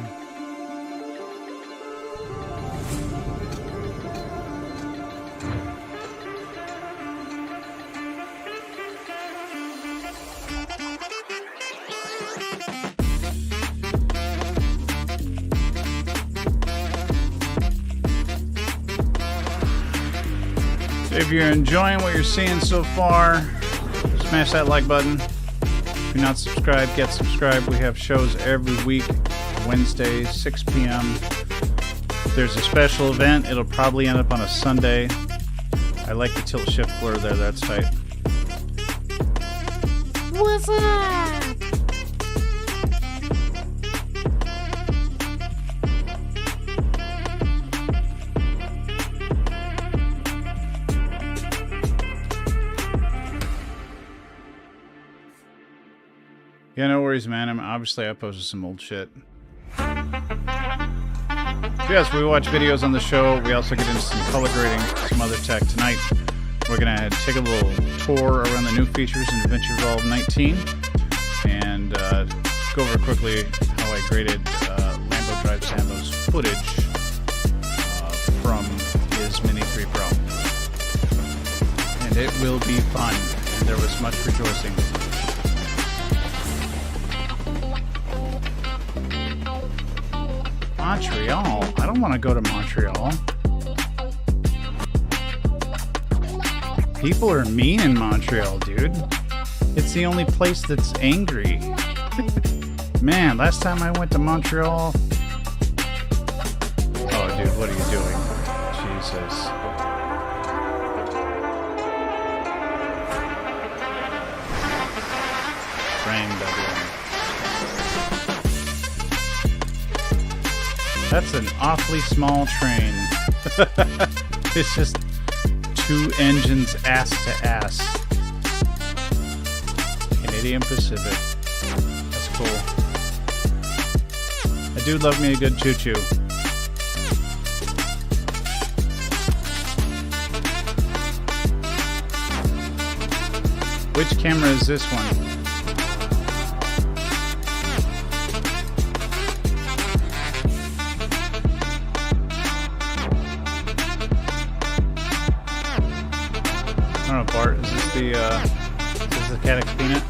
If you're enjoying what you're seeing so far, smash that like button. If you're not subscribed, get subscribed. We have shows every week, Wednesday, 6 p.m. If there's a special event, it'll probably end up on a Sunday. I like the tilt shift blur there, that's tight. What's up? Yeah, no worries, man. Obviously I posted some old shit. Yes, we watch videos on the show. We also get into some color grading, some other tech. Tonight, we're going to take a little tour around the new features in DaVinci Resolve 19 and go over quickly how I graded Lambo Drive Sambo's footage from his Mini 3 Pro. And it will be fun, and there was much rejoicing. Montreal? I don't want to go to Montreal. People are mean in Montreal, dude. It's the only place that's angry. Man, last time I went to Montreal... Oh, dude, what are you doing? Jesus. Frame doubling. That's an awfully small train. It's just two engines ass to ass. Canadian Pacific. That's cool. I do love me a good choo-choo. Which camera is this one? I don't know, Bart, is this the Caddx peanut?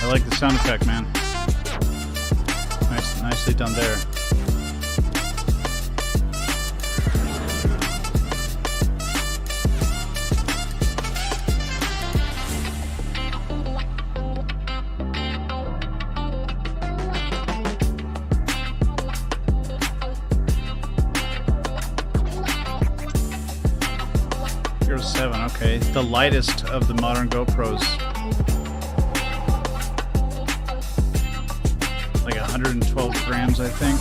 I like the sound effect, man. Nicely done there. Hero 7, okay. The lightest of the modern GoPros. Like 112 grams, I think.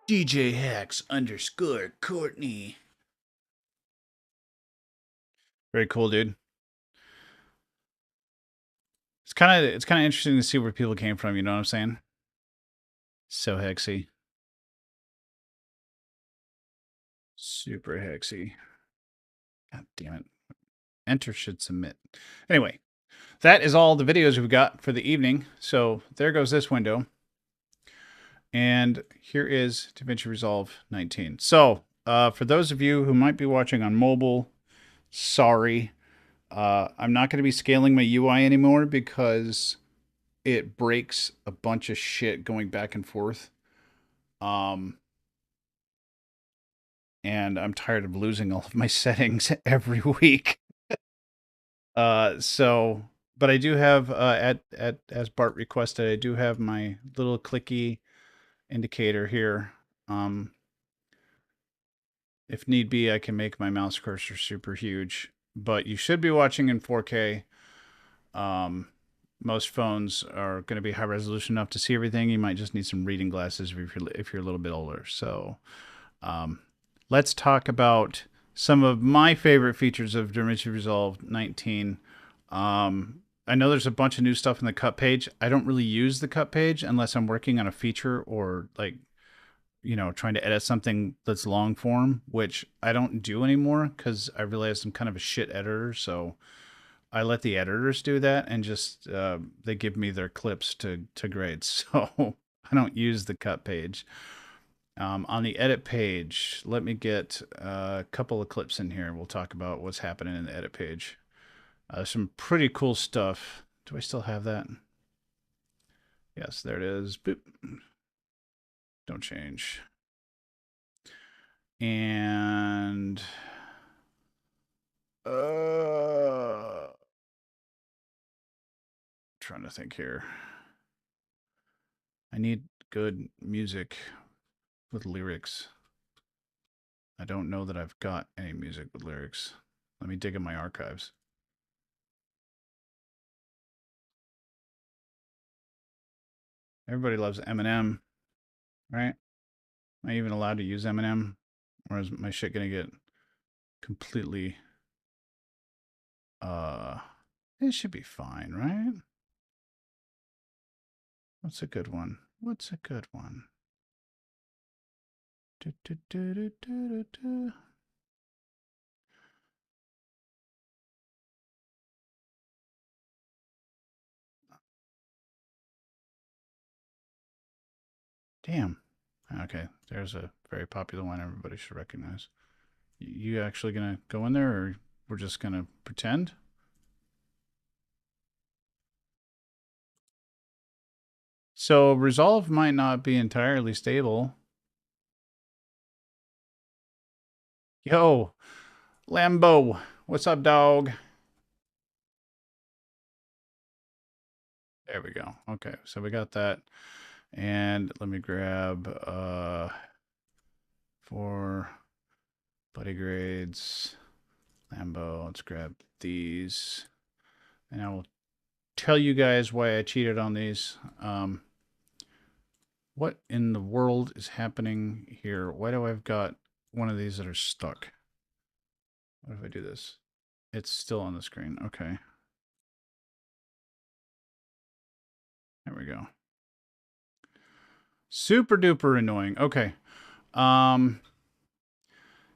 DJ Hex _ Courtney. Very cool, dude. It's kind of interesting to see where people came from, you know what I'm saying? So hexy. Super hexy. God damn it. Enter should submit. Anyway, that is all the videos we've got for the evening. So there goes this window. And here is DaVinci Resolve 19. So for those of you who might be watching on mobile, sorry. I'm not going to be scaling my UI anymore because it breaks a bunch of shit going back and forth. And I'm tired of losing all of my settings every week. But I do have, as Bart requested, I do have my little clicky indicator here. If need be, I can make my mouse cursor super huge, but you should be watching in 4K. Most phones are going to be high resolution enough to see everything. You might just need some reading glasses if you're a little bit older. So, let's talk about some of my favorite features of DaVinci Resolve 19. I know there's a bunch of new stuff in the cut page. I don't really use the cut page unless I'm working on a feature or like, you know, trying to edit something that's long form, which I don't do anymore because I realized I'm kind of a shit editor. So I let the editors do that and just they give me their clips to grade. So I don't use the cut page. On the edit page, let me get a couple of clips in here. We'll talk about what's happening in the edit page. Some pretty cool stuff. Do I still have that? Yes, there it is. Boop. Don't change. And trying to think here. I need good music with lyrics. I don't know that I've got any music with lyrics. Let me dig in my archives. Everybody loves Eminem, right? Am I even allowed to use Eminem? Or is my shit gonna get completely... It should be fine, right? What's a good one? What's a good one? Do, do, do, do, do, do, do. Damn. Okay, there's a very popular one everybody should recognize. You actually gonna go in there, or we're just gonna pretend? So Resolve might not be entirely stable. Yo, Lambo, what's up, dog? There we go. Okay, so we got that. And let me grab for buddy grades, Lambo. Let's grab these. And I will tell you guys why I cheated on these. What in the world is happening here? Why do I've got one of these that are stuck? What if I do this? It's still on the screen. Okay. There we go. Super duper annoying. Okay.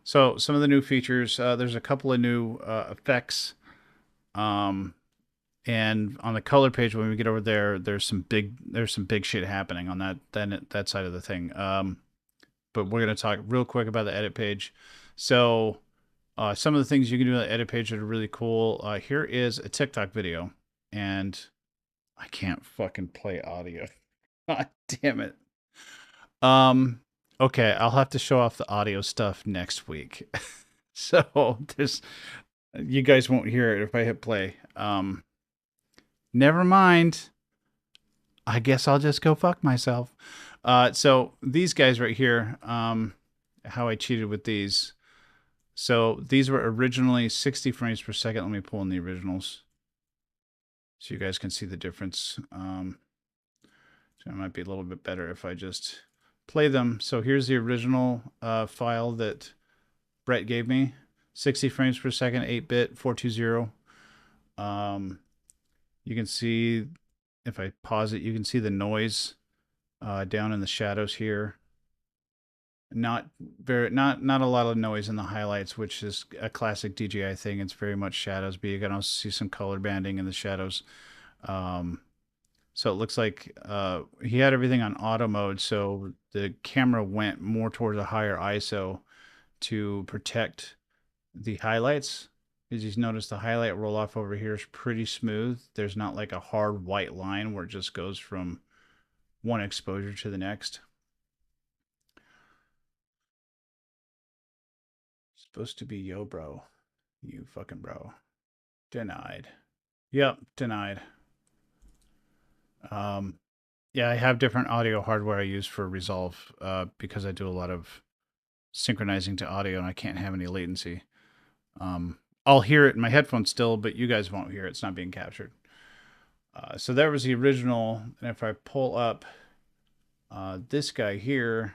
So some of the new features, there's a couple of new effects. And on the color page, when we get over there, there's some big shit happening on that side of the thing. But we're gonna talk real quick about the edit page. So Some of the things you can do on the edit page that are really cool. Here is a TikTok video, and I can't fucking play audio. God damn it. Okay, I'll have to show off the audio stuff next week. So there's, you guys won't hear it if I hit play. Never mind. I guess I'll just go fuck myself. So these guys right here, how I cheated with these. So these were originally 60 frames per second. Let me pull in the originals so you guys can see the difference. So it might be a little bit better if I just play them. So here's the original file that Brett gave me. 60 frames per second, 8-bit, 420. You can see, if I pause it, you can see the noise down in the shadows here. Not a lot of noise in the highlights, which is a classic DJI thing. It's very much shadows, but you can also see some color banding in the shadows. So it looks like he had everything on auto mode, so the camera went more towards a higher ISO to protect the highlights. As you notice, the highlight roll off over here is pretty smooth. There's not like a hard white line where it just goes from one exposure to the next. Supposed to be yo bro. You fucking bro. Denied. Yep, denied. Yeah, I have different audio hardware I use for Resolve because I do a lot of synchronizing to audio and I can't have any latency. I'll hear it in my headphones still, but you guys won't hear it. It's not being captured. So that was the original. And if I pull up this guy here,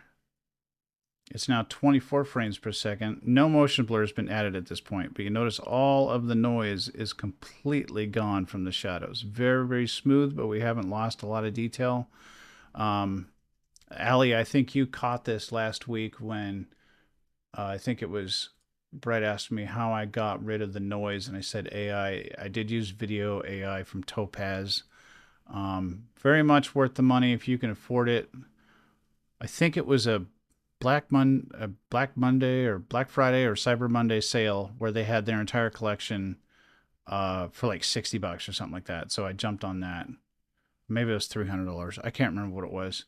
it's now 24 frames per second. No motion blur has been added at this point, but you notice all of the noise is completely gone from the shadows. Very, very smooth, but we haven't lost a lot of detail. Ali, I think you caught this last week when I think it was Brett asked me how I got rid of the noise, and I said AI. I did use video AI from Topaz. Very much worth the money if you can afford it. I think it was a Black Monday or Black Friday or Cyber Monday sale where they had their entire collection for like $60 or something like that. So I jumped on that. Maybe it was $300. I can't remember what it was.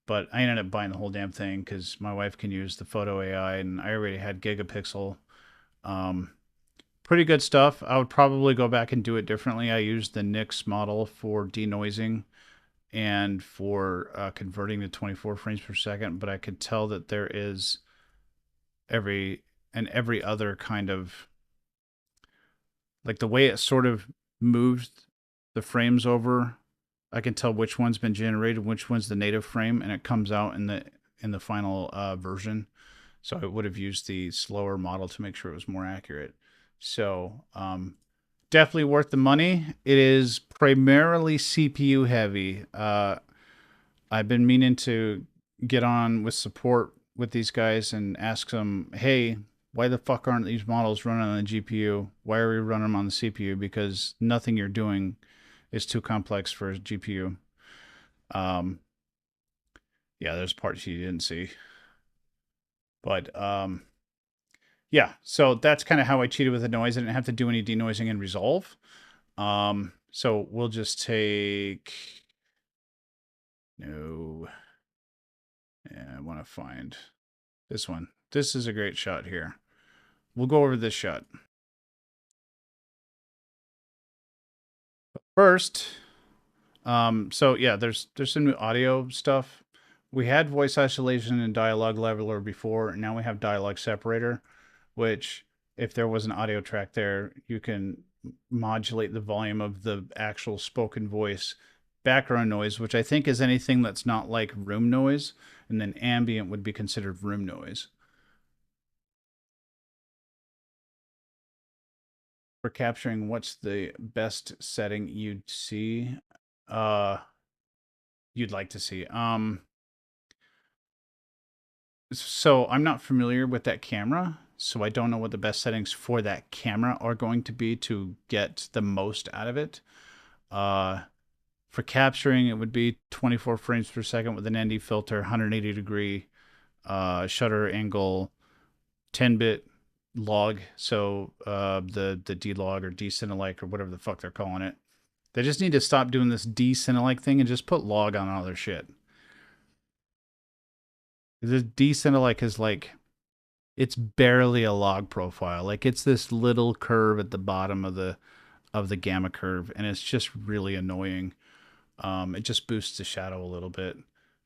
But I ended up buying the whole damn thing because my wife can use the photo AI, and I already had Gigapixel. Pretty good stuff. I would probably go back and do it differently. I used the NIX model for denoising and for converting to 24 frames per second, but I could tell that there is every other kind of, like the way it sort of moves the frames over, I can tell which one's been generated, which one's the native frame, and it comes out in the final version. So I would have used the slower model to make sure it was more accurate. So definitely worth the money. It is primarily CPU heavy. I've been meaning to get on with support with these guys and ask them, hey, why the fuck aren't these models running on the GPU? Why are we running them on the CPU? Because nothing you're doing is too complex for a GPU. Yeah, there's parts you didn't see. But yeah, so that's kind of how I cheated with the noise. I didn't have to do any denoising in Resolve. So we'll just take... No. Yeah, I want to find this one. This is a great shot here. We'll go over this shot. First, so yeah, there's some new audio stuff. We had voice isolation and dialogue leveler before, and now we have dialogue separator, which if there was an audio track there, you can modulate the volume of the actual spoken voice. Background noise, which I think is anything that's not like room noise, and then ambient would be considered room noise. For capturing, what's the best setting you'd see? You'd like to see. So I'm not familiar with that camera, so I don't know what the best settings for that camera are going to be to get the most out of it. For capturing, it would be 24 frames per second with an ND filter, 180 degree shutter angle, 10-bit log. So the D-log or D-Cinelike or whatever the fuck they're calling it. They just need to stop doing this D-Cinelike thing and just put log on all their shit. The D-Cinelike is like, it's barely a log profile. Like it's this little curve at the bottom of the gamma curve, and it's just really annoying. It just boosts the shadow a little bit.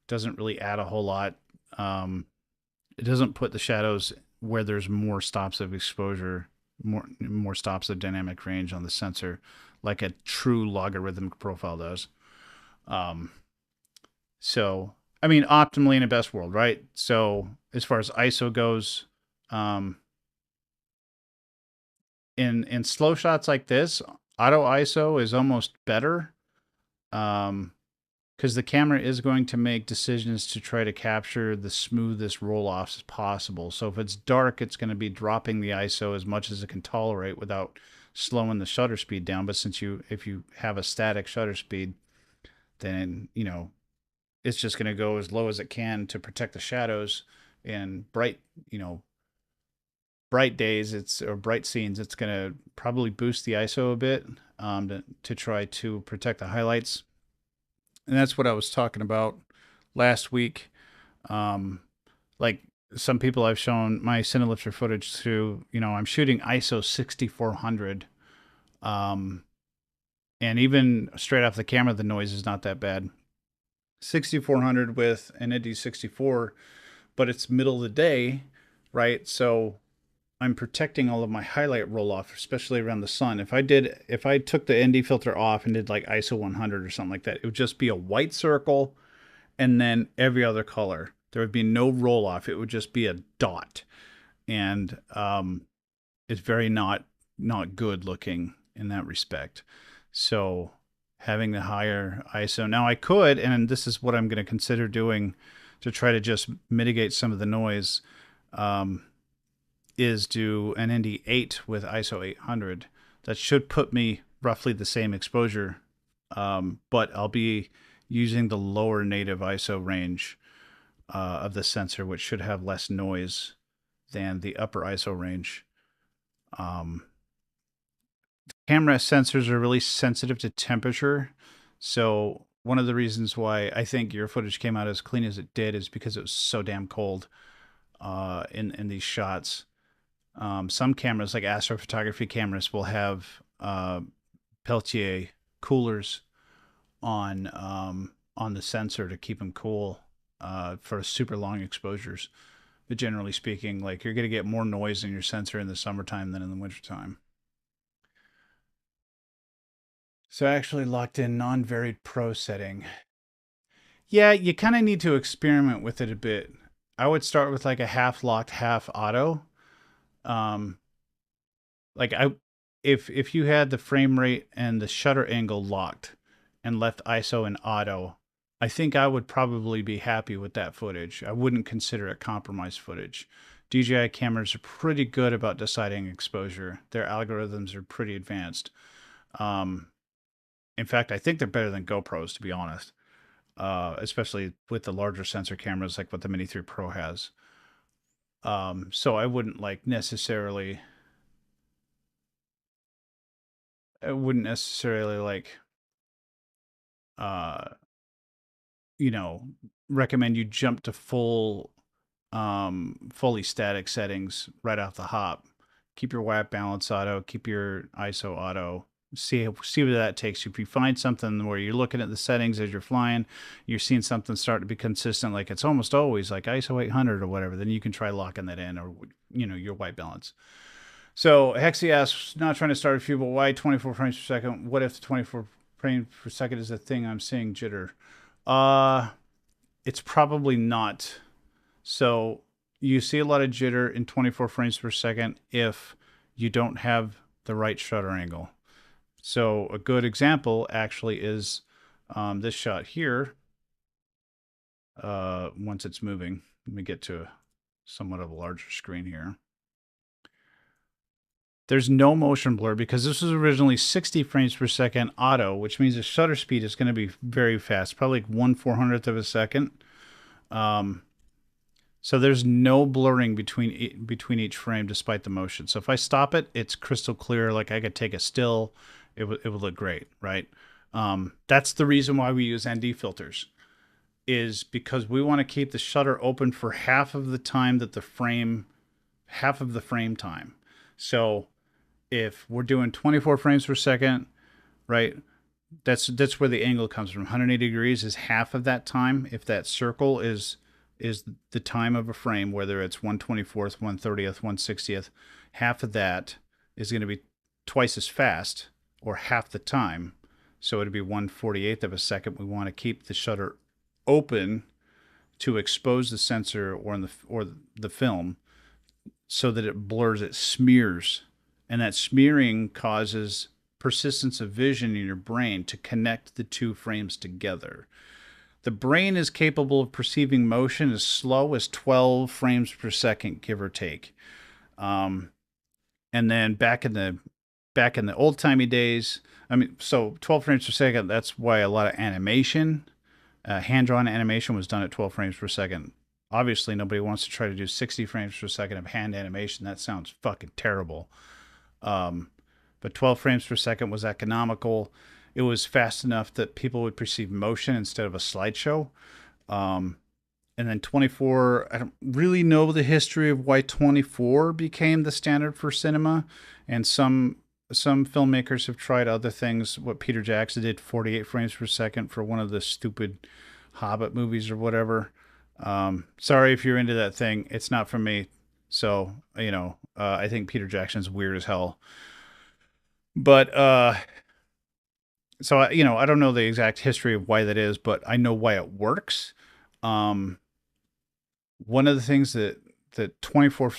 Doesn't really add a whole lot. It doesn't put the shadows where there's more stops of exposure, more stops of dynamic range on the sensor, like a true logarithmic profile does. So, I mean, optimally in a best world, right? So as far as ISO goes, in slow shots like this, auto ISO is almost better. Because the camera is going to make decisions to try to capture the smoothest roll-offs as possible. So if it's dark, it's going to be dropping the ISO as much as it can tolerate without slowing the shutter speed down. But if you have a static shutter speed, then, you know, it's just going to go as low as it can to protect the shadows. And bright days, or bright scenes, it's going to probably boost the ISO a bit to try to protect the highlights. And that's what I was talking about last week. Like some people I've shown my Cinelipser footage to, you know, I'm shooting ISO 6400. And even straight off the camera, the noise is not that bad. 6400 with an ND64, but it's middle of the day, right? So I'm protecting all of my highlight roll off, especially around the sun. If I took the ND filter off and did like ISO 100 or something like that, it would just be a white circle and then every other color. There would be no roll off. It would just be a dot. And it's very not good looking in that respect. So having the higher ISO. Now I could, and this is what I'm going to consider doing to try to just mitigate some of the noise, is do an ND8 with ISO 800. That should put me roughly the same exposure, but I'll be using the lower native ISO range of the sensor, which should have less noise than the upper ISO range. Camera sensors are really sensitive to temperature, so one of the reasons why I think your footage came out as clean as it did is because it was so damn cold in these shots. Some cameras, like astrophotography cameras, will have Peltier coolers on the sensor to keep them cool for super long exposures. But generally speaking, like, you're going to get more noise in your sensor in the summertime than in the wintertime. So I actually locked in non-varied pro setting. Yeah, you kind of need to experiment with it a bit. I would start with like a half locked, half auto. Like if you had the frame rate and the shutter angle locked and left ISO in auto, I think I would probably be happy with that footage. I wouldn't consider it compromised footage. DJI cameras are pretty good about deciding exposure. Their algorithms are pretty advanced. In fact, I think they're better than GoPros, to be honest. Especially with the larger sensor cameras like what the Mini 3 Pro has. So I wouldn't necessarily recommend you jump to fully static settings right off the hop. Keep your white balance auto, keep your ISO auto. See where that takes you. If you find something where you're looking at the settings as you're flying, you're seeing something start to be consistent, like it's almost always like ISO 800 or whatever, then you can try locking that in, or your white balance. So Hexy asks, not trying to start a few, but why 24 frames per second? What if 24 frames per second is the thing I'm seeing jitter? It's probably not. So you see a lot of jitter in 24 frames per second if you don't have the right shutter angle. So a good example actually is this shot here. Once it's moving, let me get to somewhat of a larger screen here. There's no motion blur because this was originally 60 frames per second auto, which means the shutter speed is going to be very fast, probably like 1/400th of a second. So there's no blurring between each frame despite the motion. So if I stop it, it's crystal clear. Like I could take a still, it would look great, right? That's the reason why we use ND filters, is because we want to keep the shutter open for half of the time that half of the frame time. So if we're doing 24 frames per second, right? That's where the angle comes from. 180 degrees is half of that time. If that circle is the time of a frame, whether it's 1/24th, 1/30th, 1/60th, half of that is going to be twice as fast, or half the time. So it'd be 1/48th of a second. We want to keep the shutter open to expose the sensor or the film so that it blurs, it smears. And that smearing causes persistence of vision in your brain to connect the two frames together. The brain is capable of perceiving motion as slow as 12 frames per second, give or take. And then back in the old timey days, I mean, so 12 frames per second, that's why a lot of animation, hand-drawn animation was done at 12 frames per second. Obviously, nobody wants to try to do 60 frames per second of hand animation. That sounds fucking terrible. But 12 frames per second was economical. It was fast enough that people would perceive motion instead of a slideshow. And then 24, I don't really know the history of why 24 became the standard for cinema. And some filmmakers have tried other things. What Peter Jackson did, 48 frames per second for one of the stupid Hobbit movies or whatever. Sorry if you're into that thing. It's not for me. So, I think Peter Jackson's weird as hell. But, so, I don't know the exact history of why that is, but I know why it works. One of the things that 24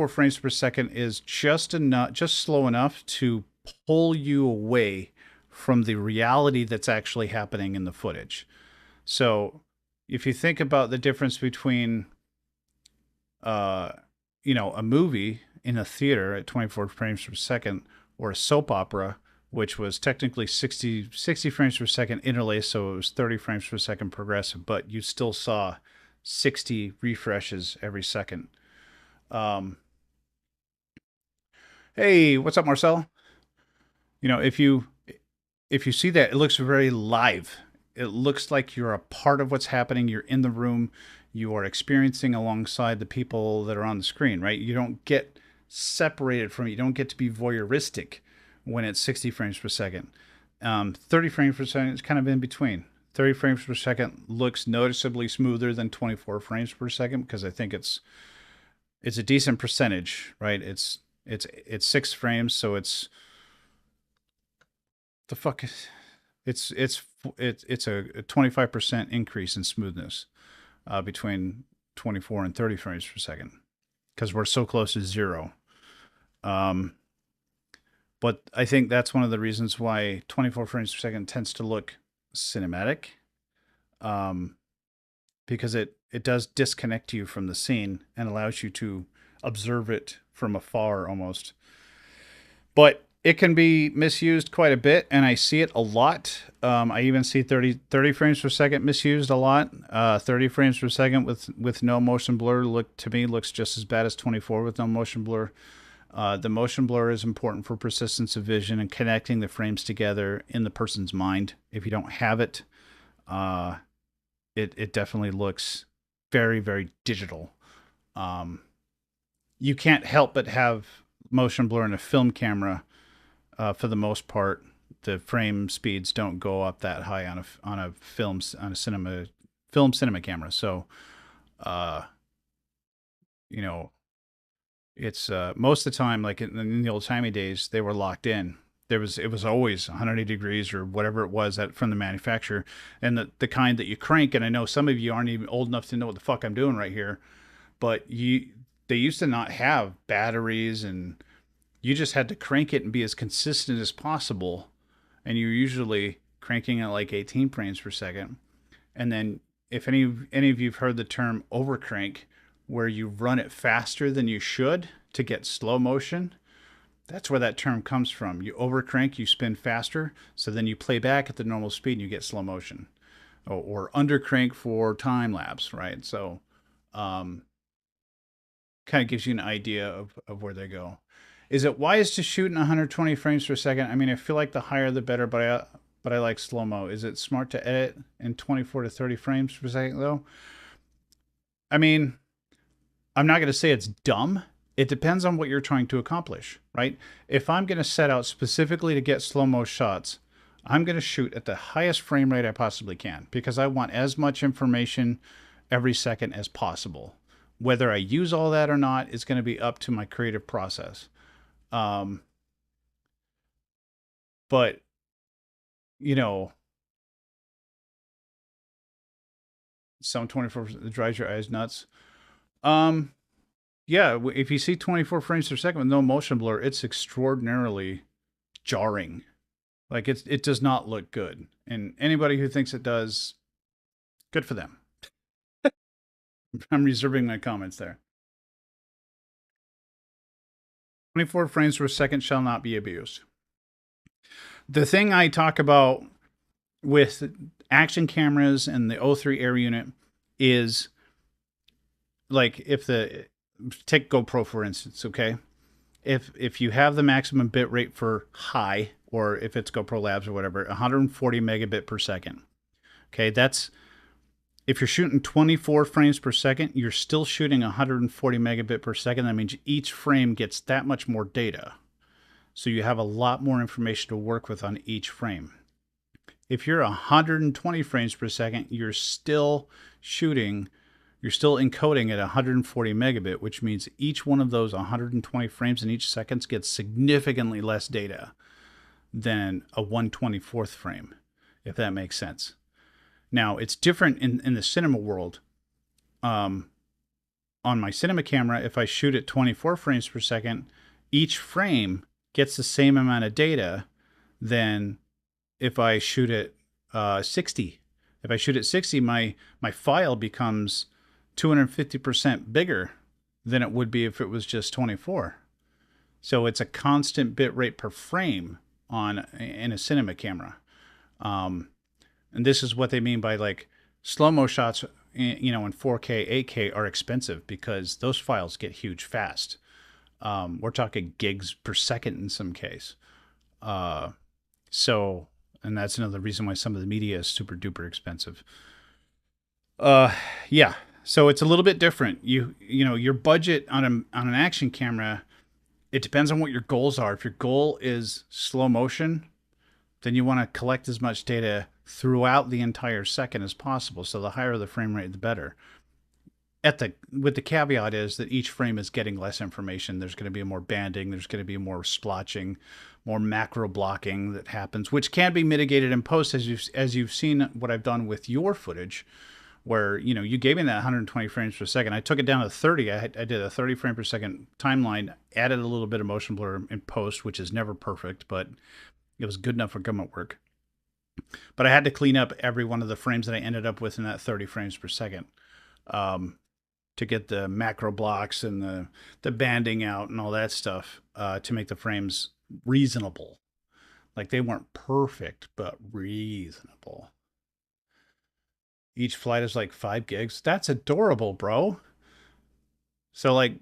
frames per second is just slow enough to pull you away from the reality that's actually happening in the footage. So if you think about the difference between, a movie in a theater at 24 frames per second, or a soap opera, which was technically 60 frames per second interlaced, so it was 30 frames per second progressive, but you still saw 60 refreshes every second. Hey, what's up, Marcel? If you see that, it looks very live. It looks like you're a part of what's happening. You're in the room. You are experiencing alongside the people that are on the screen, right? You don't get separated from it. You don't get to be voyeuristic when it's 60 frames per second. 30 frames per second is kind of in between. 30 frames per second looks noticeably smoother than 24 frames per second because I think it's a decent percentage, right? It's 6 frames, so it's the fuck is it's a 25% increase in smoothness between 24 and 30 frames per second because we're so close to zero. But I think that's one of the reasons why 24 frames per second tends to look cinematic, because it does disconnect you from the scene and allows you to observe it from afar almost. But it can be misused quite a bit, and I see it a lot. I even see 30 frames per second misused a lot. 30 frames per second with no motion blur looks just as bad as 24 with no motion blur. The motion blur is important for persistence of vision and connecting the frames together in the person's mind. If you don't have it, it definitely looks very, very digital. You can't help but have motion blur in a film camera. For the most part, the frame speeds don't go up that high on a film cinema camera. So, it's most of the time, like in the old timey days, they were locked in. It was always 180 degrees or whatever it was from the manufacturer, and the kind that you crank. And I know some of you aren't even old enough to know what the fuck I'm doing right here, but they used to not have batteries, and you just had to crank it and be as consistent as possible. And you're usually cranking at like 18 frames per second. And then if any of you've heard the term overcrank, where you run it faster than you should to get slow motion, that's where that term comes from. You overcrank, you spin faster, so then you play back at the normal speed and you get slow motion. or under crank for time lapse, right? So kind of gives you an idea of where they go. Is it wise to shoot in 120 frames per second? I mean, I feel like the higher the better, but I like slow-mo. Is it smart to edit in 24 to 30 frames per second though? I mean, I'm not going to say it's dumb. It depends on what you're trying to accomplish, right? If I'm going to set out specifically to get slow-mo shots, I'm going to shoot at the highest frame rate I possibly can because I want as much information every second as possible. Whether I use all that or not is going to be up to my creative process. But, you know, some 24 drives your eyes nuts. Yeah, if you see 24 frames per second with no motion blur, it's extraordinarily jarring. Like it does not look good. And anybody who thinks it does, good for them. I'm reserving my comments there. 24 frames per second shall not be abused. The thing I talk about with action cameras and the O3 Air unit is like take GoPro for instance, okay? If you have the maximum bit rate for high, or if it's GoPro Labs or whatever, 140 megabit per second. Okay, that's if you're shooting 24 frames per second, you're still shooting 140 megabit per second. That means each frame gets that much more data. So you have a lot more information to work with on each frame. If you're 120 frames per second, you're still encoding at 140 megabit, which means each one of those 120 frames in each second gets significantly less data than a 1/24th frame, if that makes sense. Now, it's different in the cinema world. On my cinema camera, if I shoot at 24 frames per second, each frame gets the same amount of data than if I shoot at 60. If I shoot at 60, my file becomes 250% bigger than it would be if it was just 24. So it's a constant bit rate per frame in a cinema camera. And this is what they mean by like slow-mo shots, you know, in 4K, 8K are expensive because those files get huge fast. We're talking gigs per second in some case. So, and that's another reason why some of the media is super duper expensive. Yeah. So it's a little bit different. You know, your budget on an action camera, it depends on what your goals are. If your goal is slow motion, then you want to collect as much data throughout the entire second as possible. So the higher the frame rate, the better. With the caveat is that each frame is getting less information. There's going to be more banding. There's going to be more splotching, more macro blocking that happens, which can be mitigated in post, as you've seen what I've done with your footage, where you gave me that 120 frames per second. I took it down to 30. I did a 30 frame per second timeline, added a little bit of motion blur in post, which is never perfect, but it was good enough for government work. But I had to clean up every one of the frames that I ended up with in that 30 frames per second to get the macro blocks and the banding out and all that stuff to make the frames reasonable. Like they weren't perfect, but reasonable. Each flight is like 5 gigs. That's adorable, bro. So like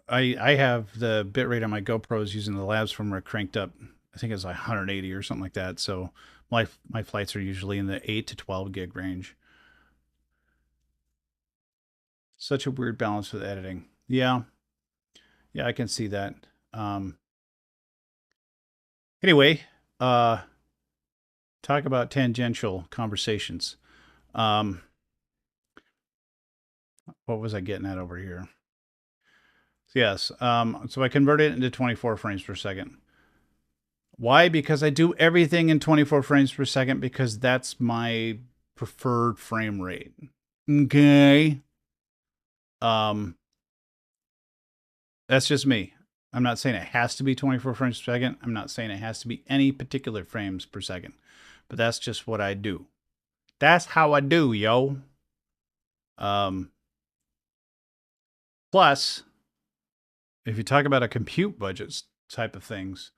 I have the bitrate on my GoPros using the labs firmware cranked up. I think it's like 180 or something like that. So my flights are usually in the 8 to 12 gig range. Such a weird balance with editing. Yeah, I can see that. Anyway, talk about tangential conversations. What was I getting at over here? Yes. So I converted it into 24 frames per second. Why? Because I do everything in 24 frames per second because that's my preferred frame rate. Okay. That's just me. I'm not saying it has to be 24 frames per second. I'm not saying it has to be any particular frames per second, but that's just what I do. That's how I do, yo. Plus, if you talk about a compute budget type of things,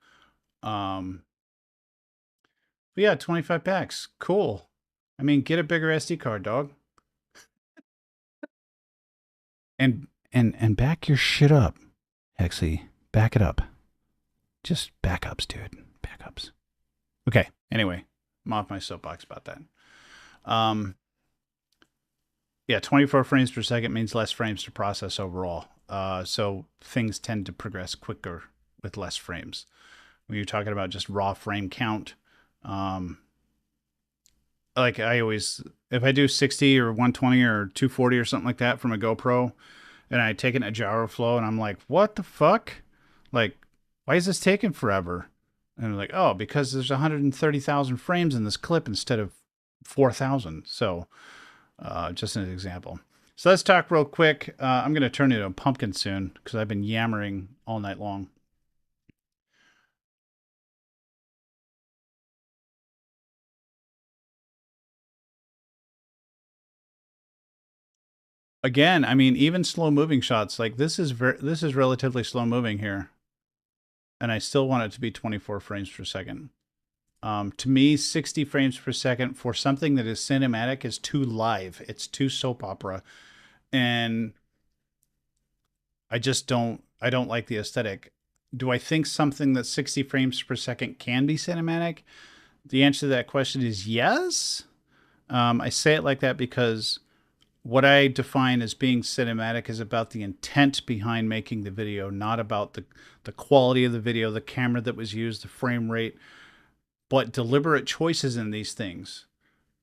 but yeah, 25 packs, cool. I mean, get a bigger SD card, dog. And back your shit up, Hexy. Back it up. Just backups, dude. Backups. Okay. Anyway, I'm off my soapbox about that. Yeah, 24 frames per second means less frames to process overall. So things tend to progress quicker with less frames. When you're talking about just raw frame count, like I always, if I do 60 or 120 or 240 or something like that from a GoPro, and I take it in a gyro flow, and I'm like, what the fuck? Like, why is this taking forever? And I'm like, oh, because there's 130,000 frames in this clip instead of 4,000. So, just an example. So let's talk real quick. I'm going to turn into a pumpkin soon because I've been yammering all night long. Again, I mean, even slow moving shots, like this is relatively slow moving here. And I still want it to be 24 frames per second. To me, 60 frames per second for something that is cinematic is too live. It's too soap opera. And I don't like the aesthetic. Do I think something that's 60 frames per second can be cinematic? The answer to that question is yes. I say it like that because what I define as being cinematic is about the intent behind making the video, not about the quality of the video, the camera that was used, the frame rate, but deliberate choices in these things.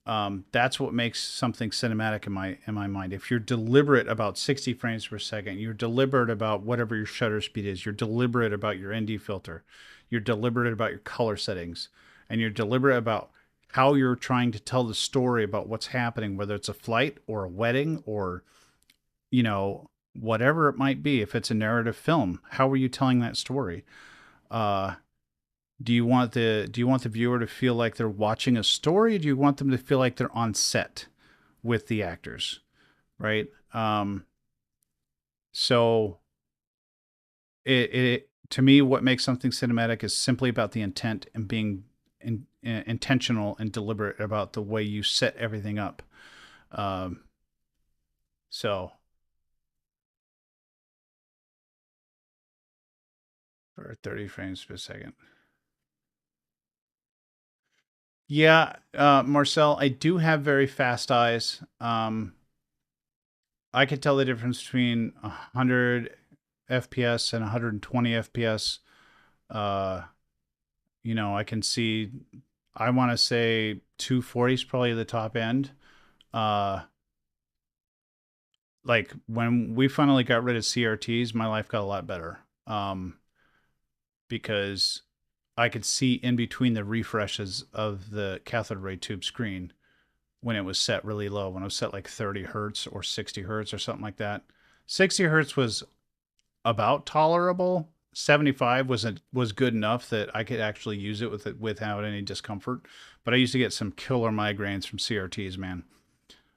That's what makes something cinematic in my mind. If you're deliberate about 60 frames per second, you're deliberate about whatever your shutter speed is, you're deliberate about your ND filter, you're deliberate about your color settings, and you're deliberate about how you're trying to tell the story about what's happening, whether it's a flight or a wedding or, you know, whatever it might be. If it's a narrative film, how are you telling that story? Do you want the viewer to feel like they're watching a story? Or do you want them to feel like they're on set with the actors, right? So it to me, what makes something cinematic is simply about the intent and being intentional and deliberate about the way you set everything up. So for 30 frames per second. Yeah, Marcel, I do have very fast eyes. I could tell the difference between 100 FPS and 120 FPS. You know, I can see, I want to say 240 is probably the top end. Like when we finally got rid of CRTs, my life got a lot better. Because I could see in between the refreshes of the cathode ray tube screen when it was set really low, when it was set like 30 hertz or 60 hertz or something like that. 60 hertz was about tolerable. 75 was good enough that I could actually use it without any discomfort. But I used to get some killer migraines from CRTs, man.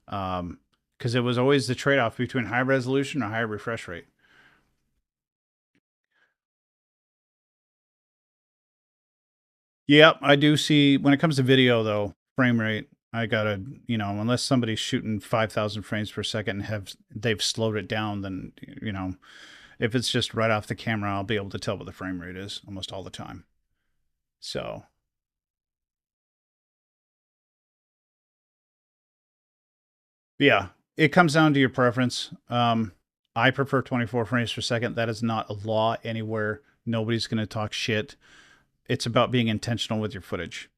Because it was always the trade-off between high resolution or high refresh rate. Yep, I do see when it comes to video though, frame rate, I gotta, you know, unless somebody's shooting 5,000 frames per second and they've slowed it down, then, you know, if it's just right off the camera, I'll be able to tell what the frame rate is almost all the time. So. Yeah, it comes down to your preference. I prefer 24 frames per second. That is not a law anywhere. Nobody's going to talk shit. It's about being intentional with your footage.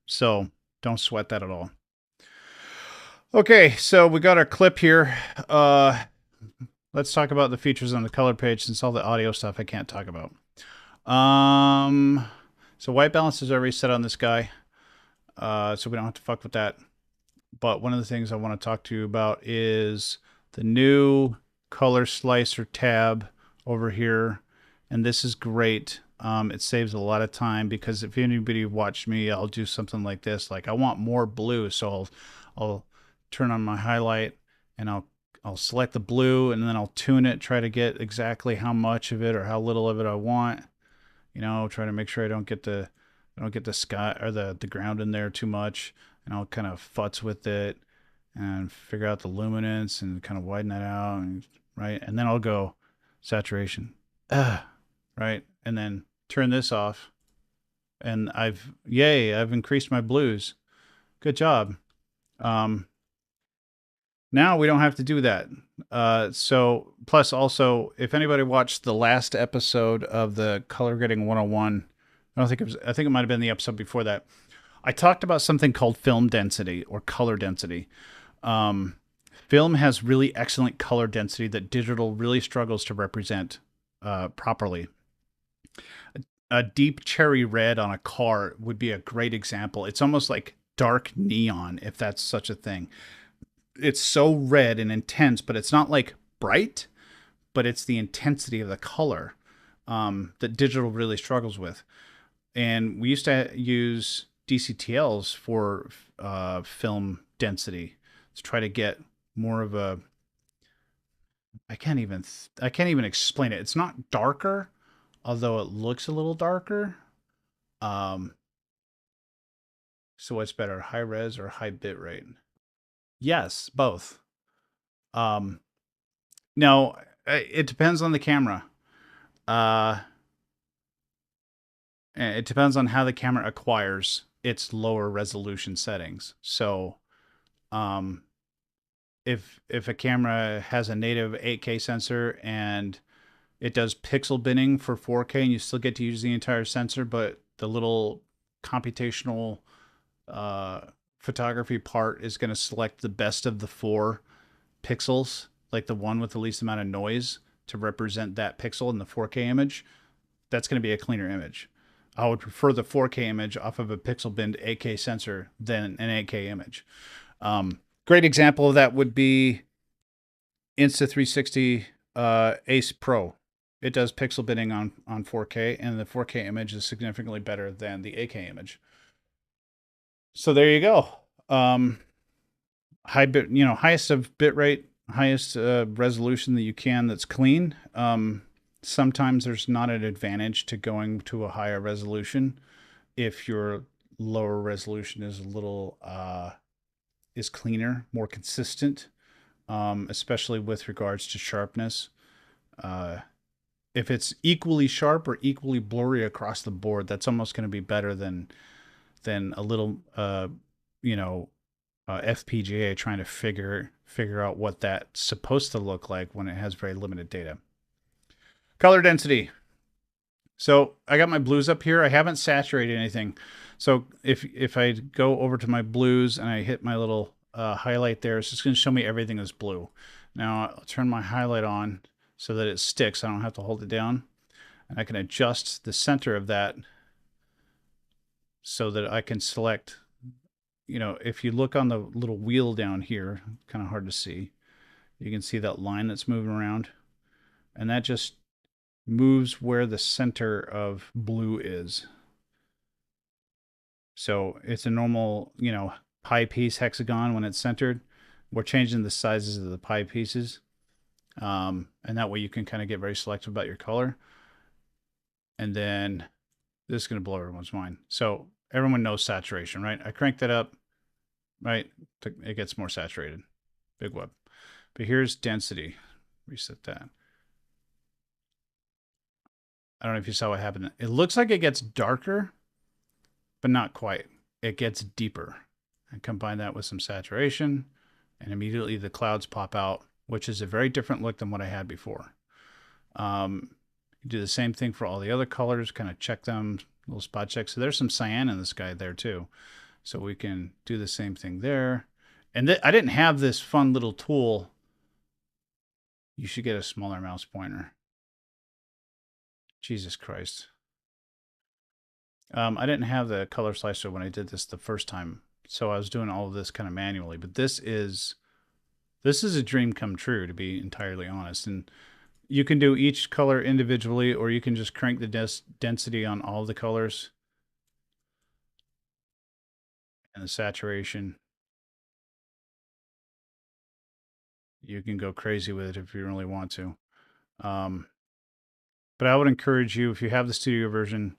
So don't sweat that at all. Okay, so we got our clip here. Let's talk about the features on the color page since all the audio stuff I can't talk about. So white balance is already set on this guy. So we don't have to fuck with that. But one of the things I want to talk to you about is the new color slicer tab over here. And this is great. It saves a lot of time because if anybody watched me, I'll do something like this. Like I want more blue. So I'll turn on my highlight and I'll select the blue and then I'll tune it, try to get exactly how much of it or how little of it I want. You know, try to make sure I don't get the sky or the ground in there too much. and I'll kind of futz with it and figure out the luminance and kind of widen that out, and, right? And then I'll go saturation, right? And then turn this off, and I've increased my blues. Good job. Now we don't have to do that. So plus also, if anybody watched the last episode of the Color Grading 101, I think it might have been the episode before that. I talked about something called film density or color density. Film has really excellent color density that digital really struggles to represent properly. A deep cherry red on a car would be a great example. It's almost like dark neon, if that's such a thing. It's so red and intense, but it's not like bright, but it's the intensity of the color that digital really struggles with. And we used to use DCTLs for film density to try to get more of a, I can't even explain it. It's not darker, although it looks a little darker. So what's better, high res or high bit rate? Yes, both. No, it depends on the camera. It depends on how the camera acquires its lower resolution settings. So, if a camera has a native 8K sensor and it does pixel binning for 4K, and you still get to use the entire sensor, but the little computational photography part is going to select the best of the 4 pixels, like the one with the least amount of noise, to represent that pixel in the 4K image. That's going to be a cleaner image. I would prefer the 4K image off of a pixel binned 8K sensor than an 8K image. Great example of that would be Insta360 Ace Pro. It does pixel binning on 4K, and the 4K image is significantly better than the 8K image. So there you go. High bit, highest of bit rate, highest resolution that you can that's clean. Sometimes there's not an advantage to going to a higher resolution if your lower resolution is a little is cleaner, more consistent, especially with regards to sharpness. If it's equally sharp or equally blurry across the board, that's almost going to be better than a little FPGA trying to figure out what that's supposed to look like when it has very limited data. Color density. So I got my blues up here. I haven't saturated anything. So if I go over to my blues and I hit my little highlight there, it's just going to show me everything is blue. Now I'll turn my highlight on so that it sticks. I don't have to hold it down. And I can adjust the center of that so that I can select, if you look on the little wheel down here, kind of hard to see, you can see that line that's moving around, and that just moves where the center of blue is. So it's a normal, pie piece hexagon when it's centered. We're changing the sizes of the pie pieces. And that way you can kind of get very selective about your color. And then this is going to blow everyone's mind. So everyone knows saturation, right? I crank that up, right? It gets more saturated. Big whoop. But here's density. Reset that. I don't know if you saw what happened. It looks like it gets darker, but not quite. It gets deeper. And combine that with some saturation, and immediately the clouds pop out, which is a very different look than what I had before. You do the same thing for all the other colors, kind of check them, little spot check. So there's some cyan in the sky there too. So we can do the same thing there. And I didn't have this fun little tool. You should get a smaller mouse pointer. Jesus Christ. I didn't have the color slicer when I did this the first time. So I was doing all of this kind of manually, but this is a dream come true, to be entirely honest. And you can do each color individually, or you can just crank the density on all the colors and the saturation. You can go crazy with it if you really want to. But I would encourage you, if you have the studio version,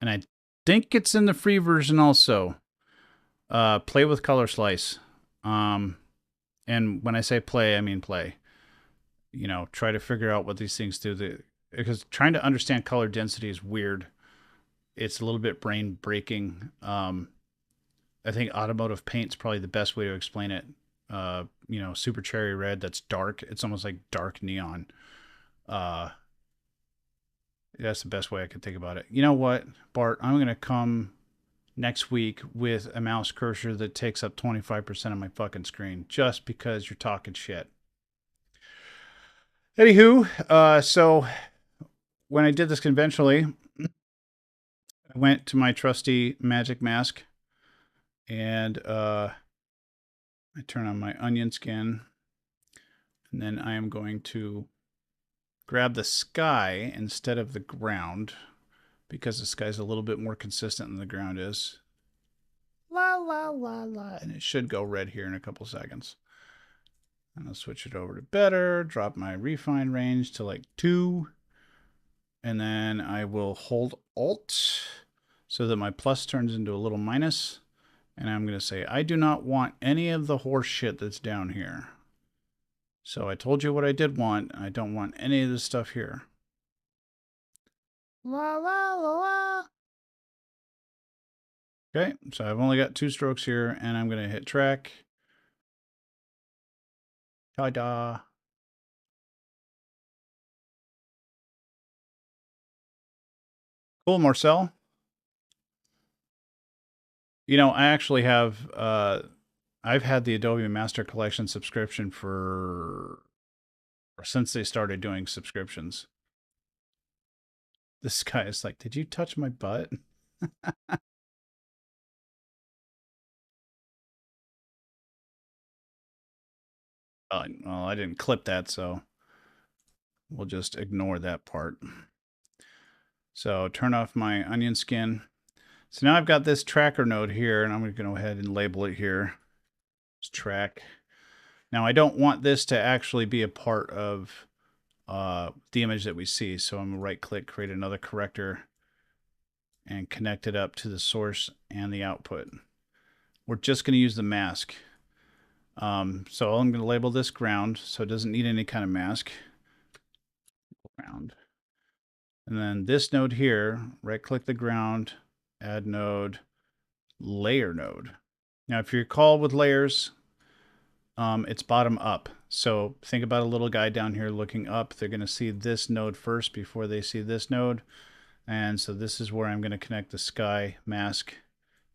and I think it's in the free version also, Play with color slice. And when I say play, I mean play. You know, try to figure out what these things do. Because trying to understand color density is weird. It's a little bit brain breaking. I think automotive paint's probably the best way to explain it. You know, super cherry red, that's dark. It's almost like dark neon. That's the best way I could think about it. You know what, Bart? I'm going to come next week with a mouse cursor that takes up 25% of my fucking screen just because you're talking shit. Anywho, so when I did this conventionally, I went to my trusty magic mask and I turn on my onion skin, and then I am going to grab the sky instead of the ground because the sky is a little bit more consistent than the ground is. La, la, la, la. And it should go red here in a couple seconds. And I'll switch it over to better, drop my refine range to like 2. And then I will hold Alt so that my plus turns into a little minus. And I'm going to say, I do not want any of the horse shit that's down here. So I told you what I did want. I don't want any of this stuff here. La, la, la, la. Okay, so I've only got 2 strokes here, and I'm going to hit track. Ta-da. Cool, Marcel. You know, I actually have, I've had the Adobe Master Collection subscription since they started doing subscriptions. This guy is like, did you touch my butt? Well, I didn't clip that, so we'll just ignore that part. So turn off my onion skin. So now I've got this tracker node here, and I'm going to go ahead and label it here. It's track. Now I don't want this to actually be a part of the image that we see. So I'm going to right click, create another corrector, and connect it up to the source and the output. We're just going to use the mask. So I'm going to label this ground, so it doesn't need any kind of mask. Ground. And then this node here, right click the ground, add node, layer node. Now if you recall with layers, it's bottom up. So think about a little guy down here looking up. They're going to see this node first before they see this node. And so this is where I'm going to connect the sky mask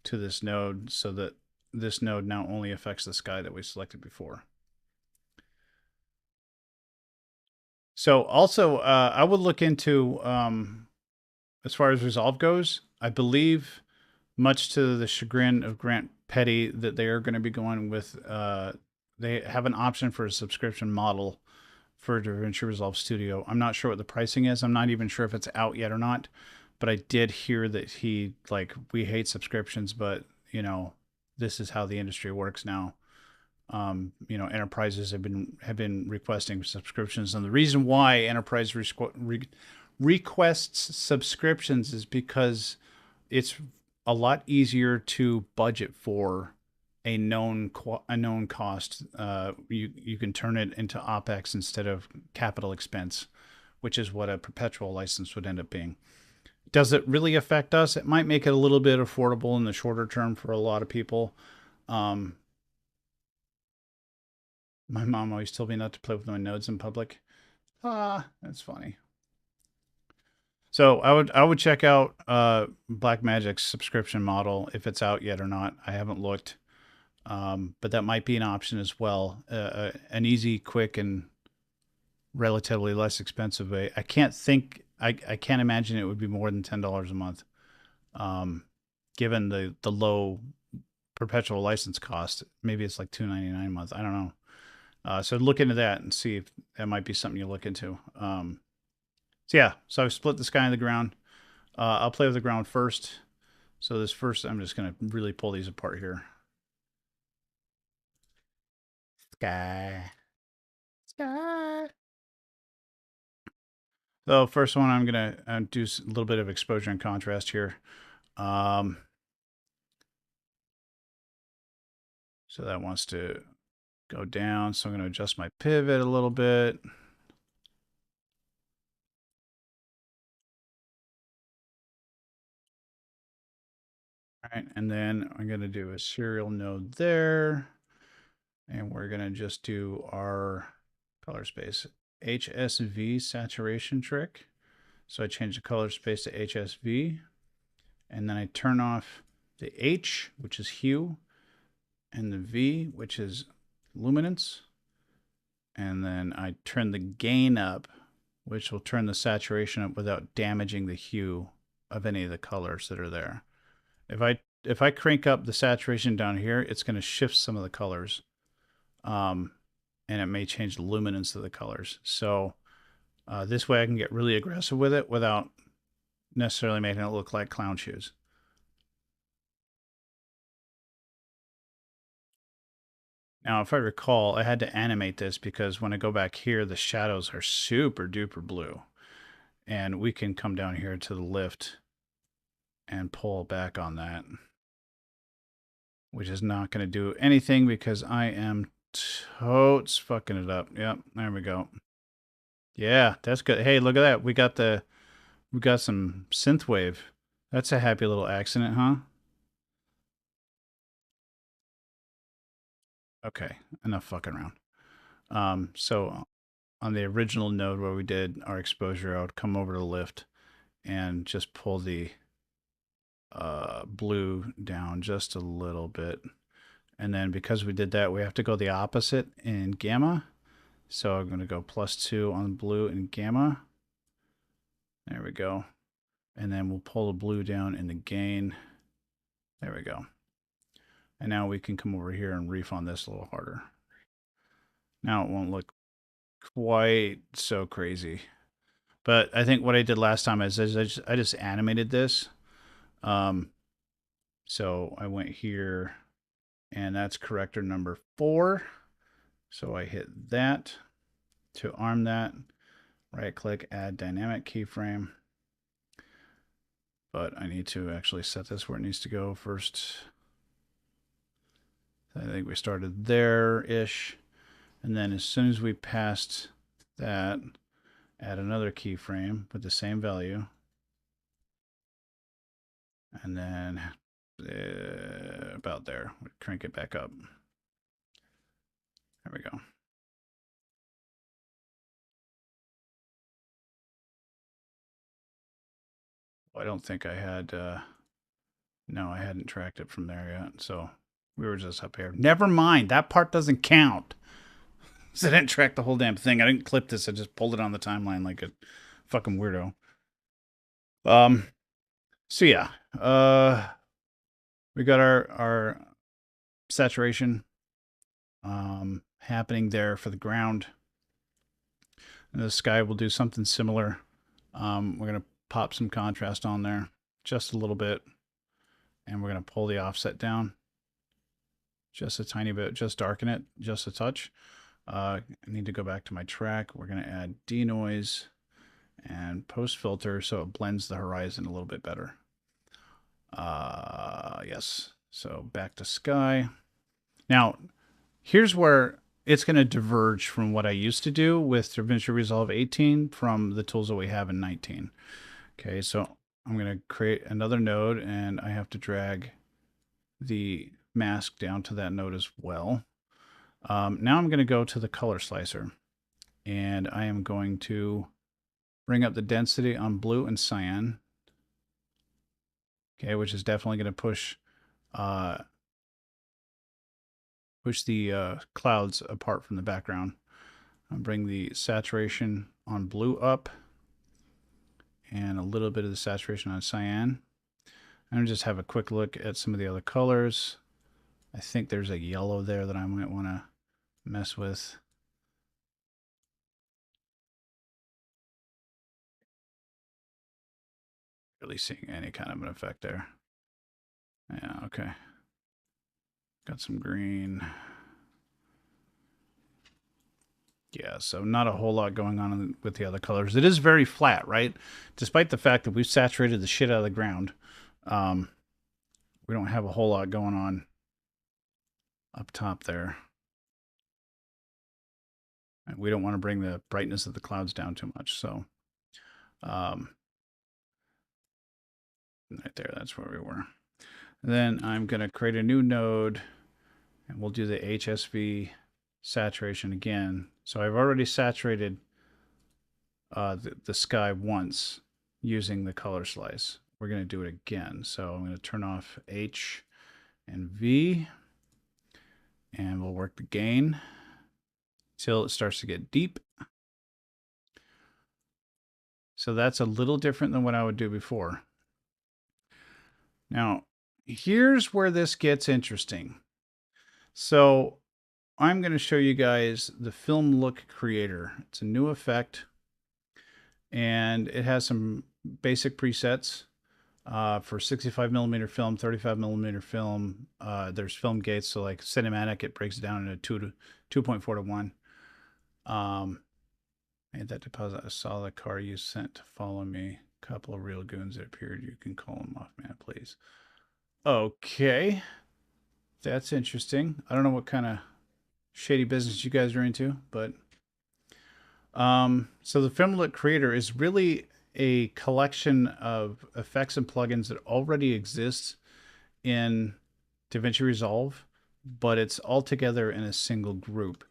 to this node so that this node now only affects the sky that we selected before. So also, I would look into, as far as Resolve goes, I believe, much to the chagrin of Grant Petty, that they are going to be going with, they have an option for a subscription model for DaVinci Resolve Studio. I'm not sure what the pricing is. I'm not even sure if it's out yet or not. But I did hear that he, like, we hate subscriptions, but, you know, this is how the industry works now. You know, enterprises have been requesting subscriptions, and the reason why enterprise requests subscriptions is because it's a lot easier to budget for a known cost. You can turn it into OpEx instead of capital expense, which is what a perpetual license would end up being. Does it really affect us? It might make it a little bit affordable in the shorter term for a lot of people. My mom always told me not to play with my nodes in public. That's funny. So I would check out Blackmagic's subscription model if it's out yet or not. I haven't looked, but that might be an option as well. An easy, quick, and relatively less expensive way. I can't imagine it would be more than $10 a month, given the low perpetual license cost. Maybe it's like $2.99 a month. I don't know. So look into that and see if that might be something you look into. So yeah, so I've split the sky and the ground. I'll play with the ground first. So this first, I'm just going to really pull these apart here. Sky. Sky. So first one, I'm going to do a little bit of exposure and contrast here. So that wants to go down. So I'm going to adjust my pivot a little bit. All right, and then I'm going to do a serial node there. And we're going to just do our color space HSV saturation trick. So I change the color space to HSV. And then I turn off the H, which is hue, and the V, which is luminance. And then I turn the gain up, which will turn the saturation up without damaging the hue of any of the colors that are there. If I crank up the saturation down here, it's going to shift some of the colors. And it may change the luminance of the colors. So this way I can get really aggressive with it without necessarily making it look like clown shoes. Now, if I recall, I had to animate this because when I go back here, the shadows are super duper blue. And we can come down here to the lift and pull back on that, which is not going to do anything because I am totes fucking it up. Yep, there we go. Yeah, that's good. Hey, look at that. We got some synthwave. That's a happy little accident, huh? Okay, enough fucking around. So on the original node where we did our exposure, I would come over to the lift and just pull the blue down just a little bit. And then because we did that, we have to go the opposite in gamma. So I'm going to go +2 on blue and gamma. There we go. And then we'll pull the blue down in the gain. There we go. And now we can come over here and reef on this a little harder. Now it won't look quite so crazy. But I think what I did last time is I just animated this. So I went here, and that's corrector number 4. So I hit that to arm that. Right click, add dynamic keyframe. But I need to actually set this where it needs to go first. I think we started there-ish. And then as soon as we passed that, add another keyframe with the same value. And then about there, crank it back up. There we go. I don't think I had, no, I hadn't tracked it from there yet. So we were just up here. Never mind, that part doesn't count. So I didn't track the whole damn thing. I didn't clip this. I just pulled it on the timeline like a fucking weirdo. So yeah, we got our saturation happening there for the ground. And the sky will do something similar. We're going to pop some contrast on there just a little bit. And we're going to pull the offset down just a tiny bit, just darken it just a touch. I need to go back to my track. We're going to add denoise and post filter so it blends the horizon a little bit better. Yes. So back to sky. Now, here's where it's going to diverge from what I used to do with DaVinci Resolve 18 from the tools that we have in 19. Okay, so I'm going to create another node, and I have to drag the mask down to that node as well. Now I'm going to go to the color slicer, and I am going to bring up the density on blue and cyan. Okay, which is definitely going to push the clouds apart from the background. I'll bring the saturation on blue up and a little bit of the saturation on cyan. I'm just have a quick look at some of the other colors. I think there's a yellow there that I might want to mess with. Really seeing any kind of an effect there. Yeah, okay. Got some green. Yeah, so not a whole lot going on with the other colors. It is very flat, right? Despite the fact that we've saturated the shit out of the ground, we don't have a whole lot going up top there. And we don't want to bring the brightness of the clouds down too much. So right there, that's where we were. And then I'm going to create a new node, and we'll do the HSV saturation again. So I've already saturated the sky once using the color slice. We're going to do it again. So I'm going to turn off H and V, and we'll work the gain till it starts to get deep. So that's a little different than what I would do before. Now, here's where this gets interesting. So I'm going to show you guys the Film Look Creator. It's a new effect, and it has some basic presets for 65mm film, 35mm film. There's film gates, so like cinematic, it breaks it down into 2.4 to 1. Made that deposit. I saw the car you sent to follow me. Couple of real goons that appeared. You can call them off, man, please. Okay. That's interesting. I don't know what kind of shady business you guys are into, but so the Film Look Creator is really a collection of effects and plugins that already exist in DaVinci Resolve, but it's all together in a single group.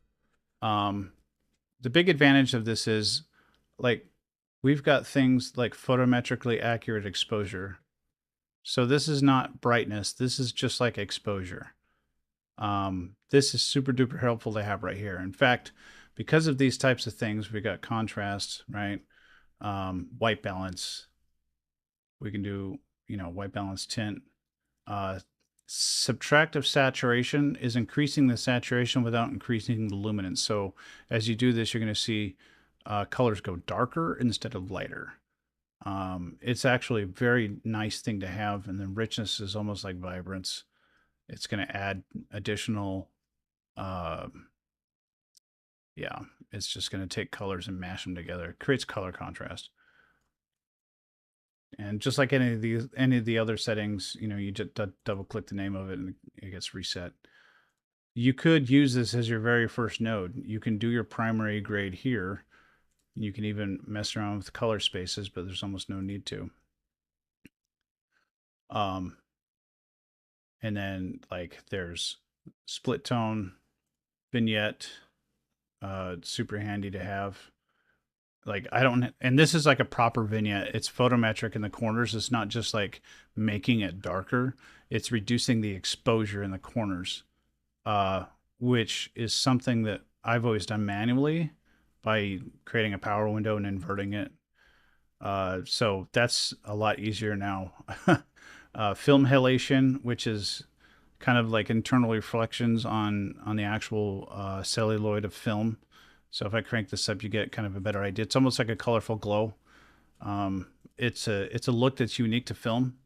The big advantage of this is, like, we've got things like photometrically accurate exposure. So this is not brightness. This is just like exposure. This is super duper helpful to have right here. In fact, because of these types of things, we got contrast, right? White balance. We can do, white balance tint. Subtractive saturation is increasing the saturation without increasing the luminance. So as you do this, you're going to see colors go darker instead of lighter. It's actually a very nice thing to have. And then richness is almost like vibrance. It's going to add additional, it's just going to take colors and mash them together. It creates color contrast. And just like any of the other settings, you just double click the name of it and it gets reset. You could use this as your very first node. You can do your primary grade here. You can even mess around with color spaces, but there's almost no need to. And then like there's split tone, vignette, super handy to have. Like and this is like a proper vignette. It's photometric in the corners. It's not just like making it darker. It's reducing the exposure in the corners, which is something that I've always done manually by creating a power window and inverting it. So that's a lot easier now. Film halation, which is kind of like internal reflections on the actual celluloid of film. So if I crank this up, you get kind of a better idea. It's almost like a colorful glow. It's a look that's unique to film.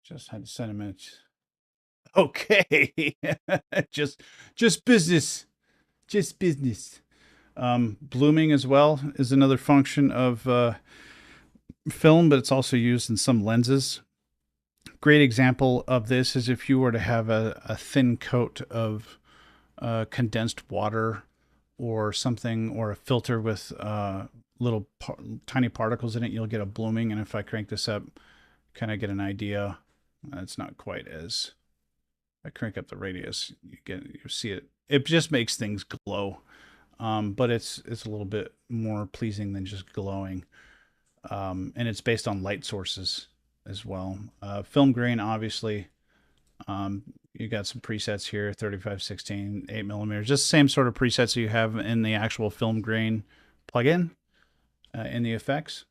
Just had to send a minute. Okay, just business, just business. Blooming as well is another function of film, but it's also used in some lenses. Great example of this is if you were to have a thin coat of condensed water or something, or a filter with little tiny particles in it, you'll get a blooming. And if I crank this up, kind of get an idea. It's not quite as, I crank up the radius, you see it. It just makes things glow, but it's a little bit more pleasing than just glowing. And it's based on light sources as well. Film grain, obviously. You got some presets here, 3516, 8mm, just the same sort of presets you have in the actual film grain plugin in the effects.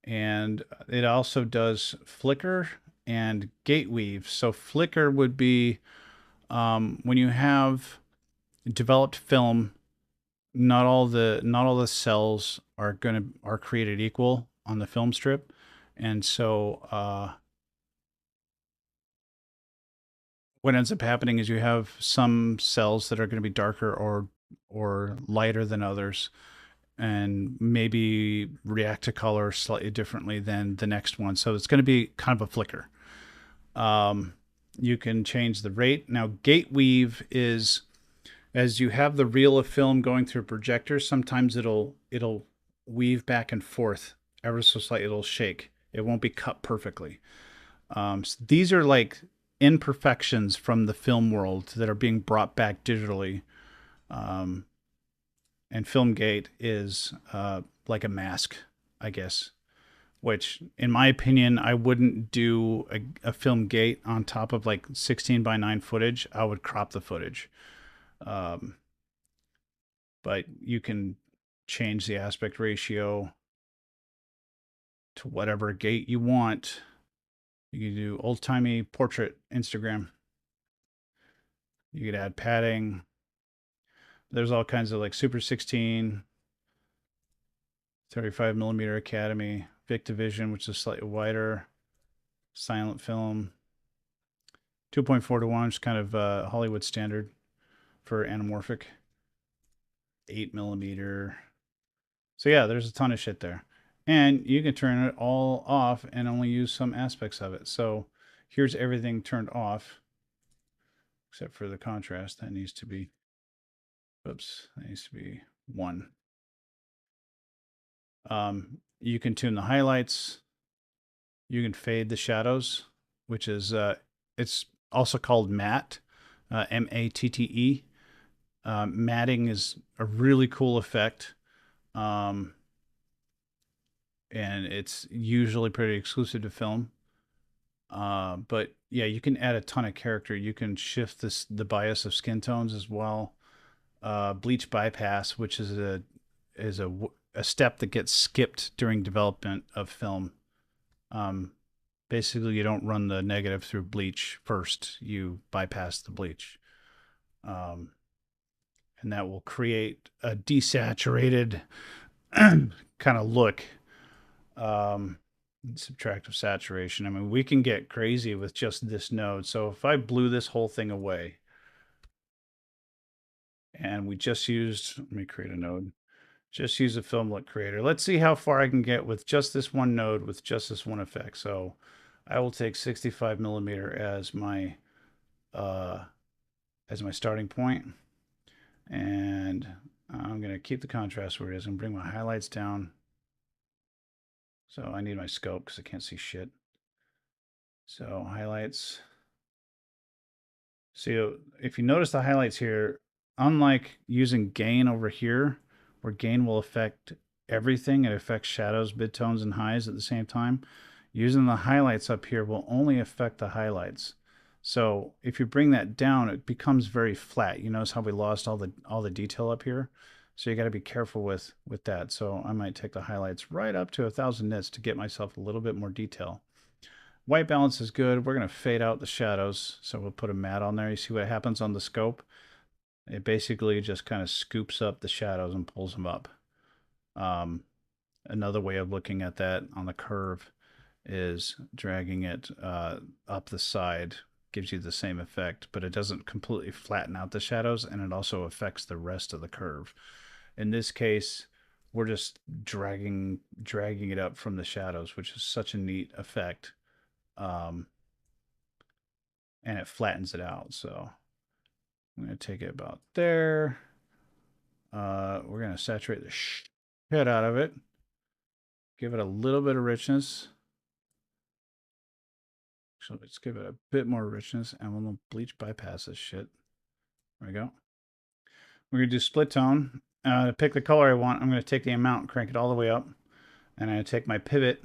And it also does flicker and gate weave. So flicker would be when you have developed film, not all the cells are created equal on the film strip. And so what ends up happening is you have some cells that are going to be darker or lighter than others, and maybe react to color slightly differently than the next one. So it's going to be kind of a flicker. You can change the rate. Now, gate weave is, as you have the reel of film going through a projector, sometimes it'll weave back and forth ever so slightly. It'll shake. It won't be cut perfectly. So these are like imperfections from the film world that are being brought back digitally. And film gate is like a mask, I guess, which in my opinion, I wouldn't do a film gate on top of like 16:9 footage. I would crop the footage. But you can change the aspect ratio to whatever gate you want. You can do old-timey portrait Instagram. You could add padding. There's all kinds of like Super 16, 35 millimeter Academy, Victavision, which is slightly wider, silent film, 2.4:1, which is kind of Hollywood standard for anamorphic, 8 millimeter. So yeah, there's a ton of shit there. And you can turn it all off and only use some aspects of it. So here's everything turned off, except for the contrast. That needs to be, oops, that needs to be 1. You can tune the highlights. You can fade the shadows, which is, it's also called matte, M-A-T-T-E. Matting is a really cool effect. And it's usually pretty exclusive to film. But yeah, you can add a ton of character. You can shift the bias of skin tones as well. Bleach bypass, which is a step that gets skipped during development of film. Basically, you don't run the negative through bleach first. You bypass the bleach. And that will create a desaturated kind of look. Subtractive saturation. I mean, we can get crazy with just this node. So if I blew this whole thing away and we just used, let me create a node, just use a film look creator. Let's see how far I can get with just this one node with just this one effect. So I will take 65 millimeter as my starting point, and I'm going to keep the contrast where it is and bring my highlights down. So I need my scope because I can't see shit. So highlights. So if you notice the highlights here, unlike using gain over here, where gain will affect everything, it affects shadows, midtones, and highs at the same time. Using the highlights up here will only affect the highlights. So if you bring that down, it becomes very flat. You notice how we lost all the detail up here? So you got to be careful with that. So I might take the highlights right up to 1000 nits to get myself a little bit more detail. White balance is good. We're going to fade out the shadows. So we'll put a matte on there. You see what happens on the scope? It basically just kind of scoops up the shadows and pulls them up. Another way of looking at that on the curve is dragging it up the side. Gives you the same effect, but it doesn't completely flatten out the shadows, and it also affects the rest of the curve. In this case, we're just dragging it up from the shadows, which is such a neat effect. And it flattens it out. So I'm going to take it about there. We're going to saturate the shit out of it. Give it a little bit of richness. So let's give it a bit more richness, and we'll bleach bypass this shit. There we go. We're going to do split tone. To pick the color I want, I'm going to take the amount and crank it all the way up. And I'm going to take my pivot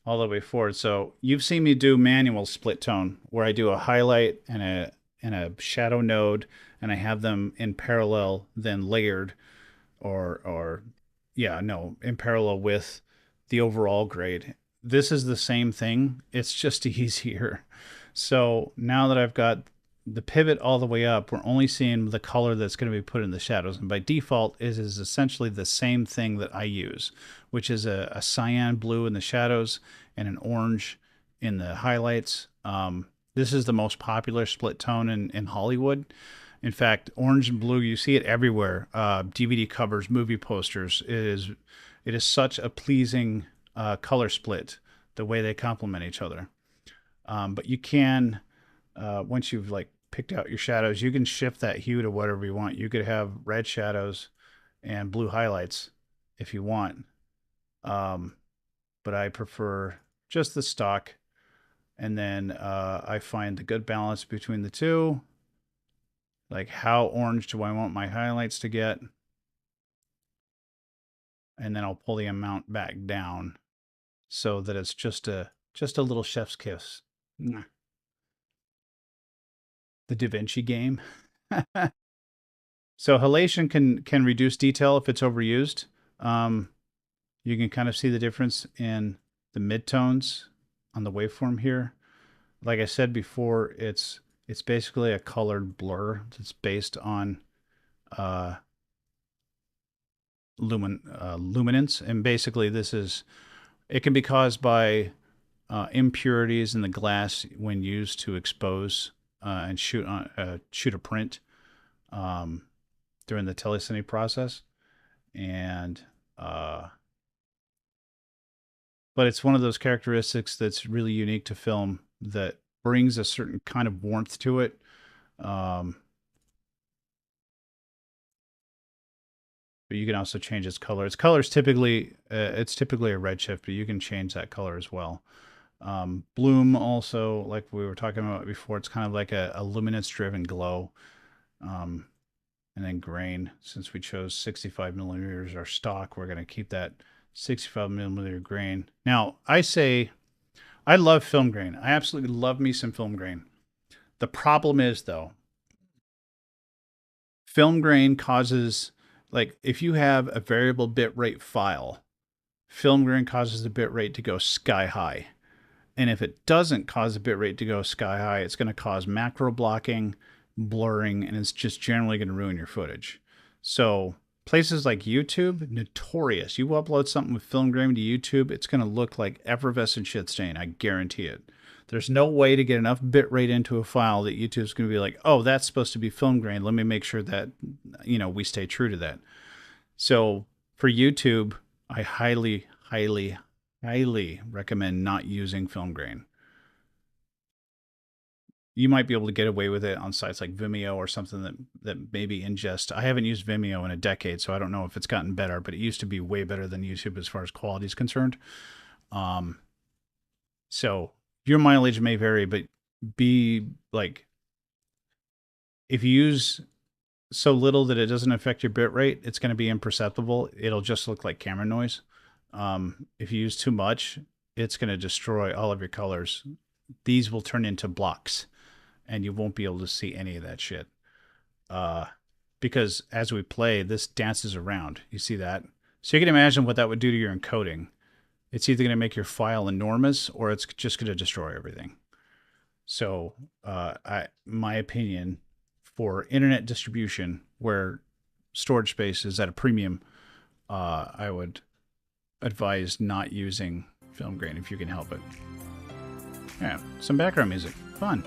all the way forward. So you've seen me do manual split tone, where I do a highlight and a shadow node, and I have them in parallel, then layered, in parallel with the overall grade. This is the same thing. It's just easier. So now that I've got the pivot all the way up, we're only seeing the color that's going to be put in the shadows. And by default, it is essentially the same thing that I use, which is a cyan blue in the shadows and an orange in the highlights. This is the most popular split tone in Hollywood. In fact, orange and blue, you see it everywhere. DVD covers, movie posters. It is such a pleasing color split, the way they complement each other. But you can, once you've like picked out your shadows, you can shift that hue to whatever you want. You could have red shadows and blue highlights if you want. But I prefer just the stock. And then I find the good balance between the two. Like, how orange do I want my highlights to get? And then I'll pull the amount back down so that it's just a little chef's kiss. The Da Vinci game. So halation can reduce detail if it's overused. You can kind of see the difference in the midtones on the waveform here. Like I said before, it's basically a colored blur that's based on luminance, and basically it can be caused by impurities in the glass when used to expose and shoot a print during the telecine process, and but it's one of those characteristics that's really unique to film that brings a certain kind of warmth to it. But you can also change its color. Its color is typically a redshift, but you can change that color as well. Bloom also, like we were talking about before, it's kind of like a luminance-driven glow. And then grain, since we chose 65 millimeters our stock, we're going to keep that 65 millimeter grain. Now, I love film grain. I absolutely love me some film grain. The problem is, though, film grain causes, like, if you have a variable bitrate file, film grain causes the bitrate to go sky high. And if it doesn't cause the bitrate to go sky high, it's going to cause macro blocking, blurring, and it's just generally going to ruin your footage. So places like YouTube, notorious. You upload something with film grain to YouTube, it's going to look like effervescent shit stain. I guarantee it. There's no way to get enough bitrate into a file that YouTube's going to be like, oh, that's supposed to be film grain. Let me make sure that, we stay true to that. So for YouTube, I highly, highly, highly recommend not using film grain. You might be able to get away with it on sites like Vimeo or something that maybe ingest. I haven't used Vimeo in a decade, so I don't know if it's gotten better, but it used to be way better than YouTube as far as quality is concerned. So your mileage may vary, but be like, if you use so little that it doesn't affect your bit rate, it's going to be imperceptible. It'll just look like camera noise. If you use too much, it's going to destroy all of your colors. These will turn into blocks, and you won't be able to see any of that shit. Because as we play, this dances around. You see that? So you can imagine what that would do to your encoding. It's either going to make your file enormous, or it's just going to destroy everything. So, my opinion, for internet distribution, where storage space is at a premium, I would advise not using film grain if you can help it. Yeah, some background music. Fun.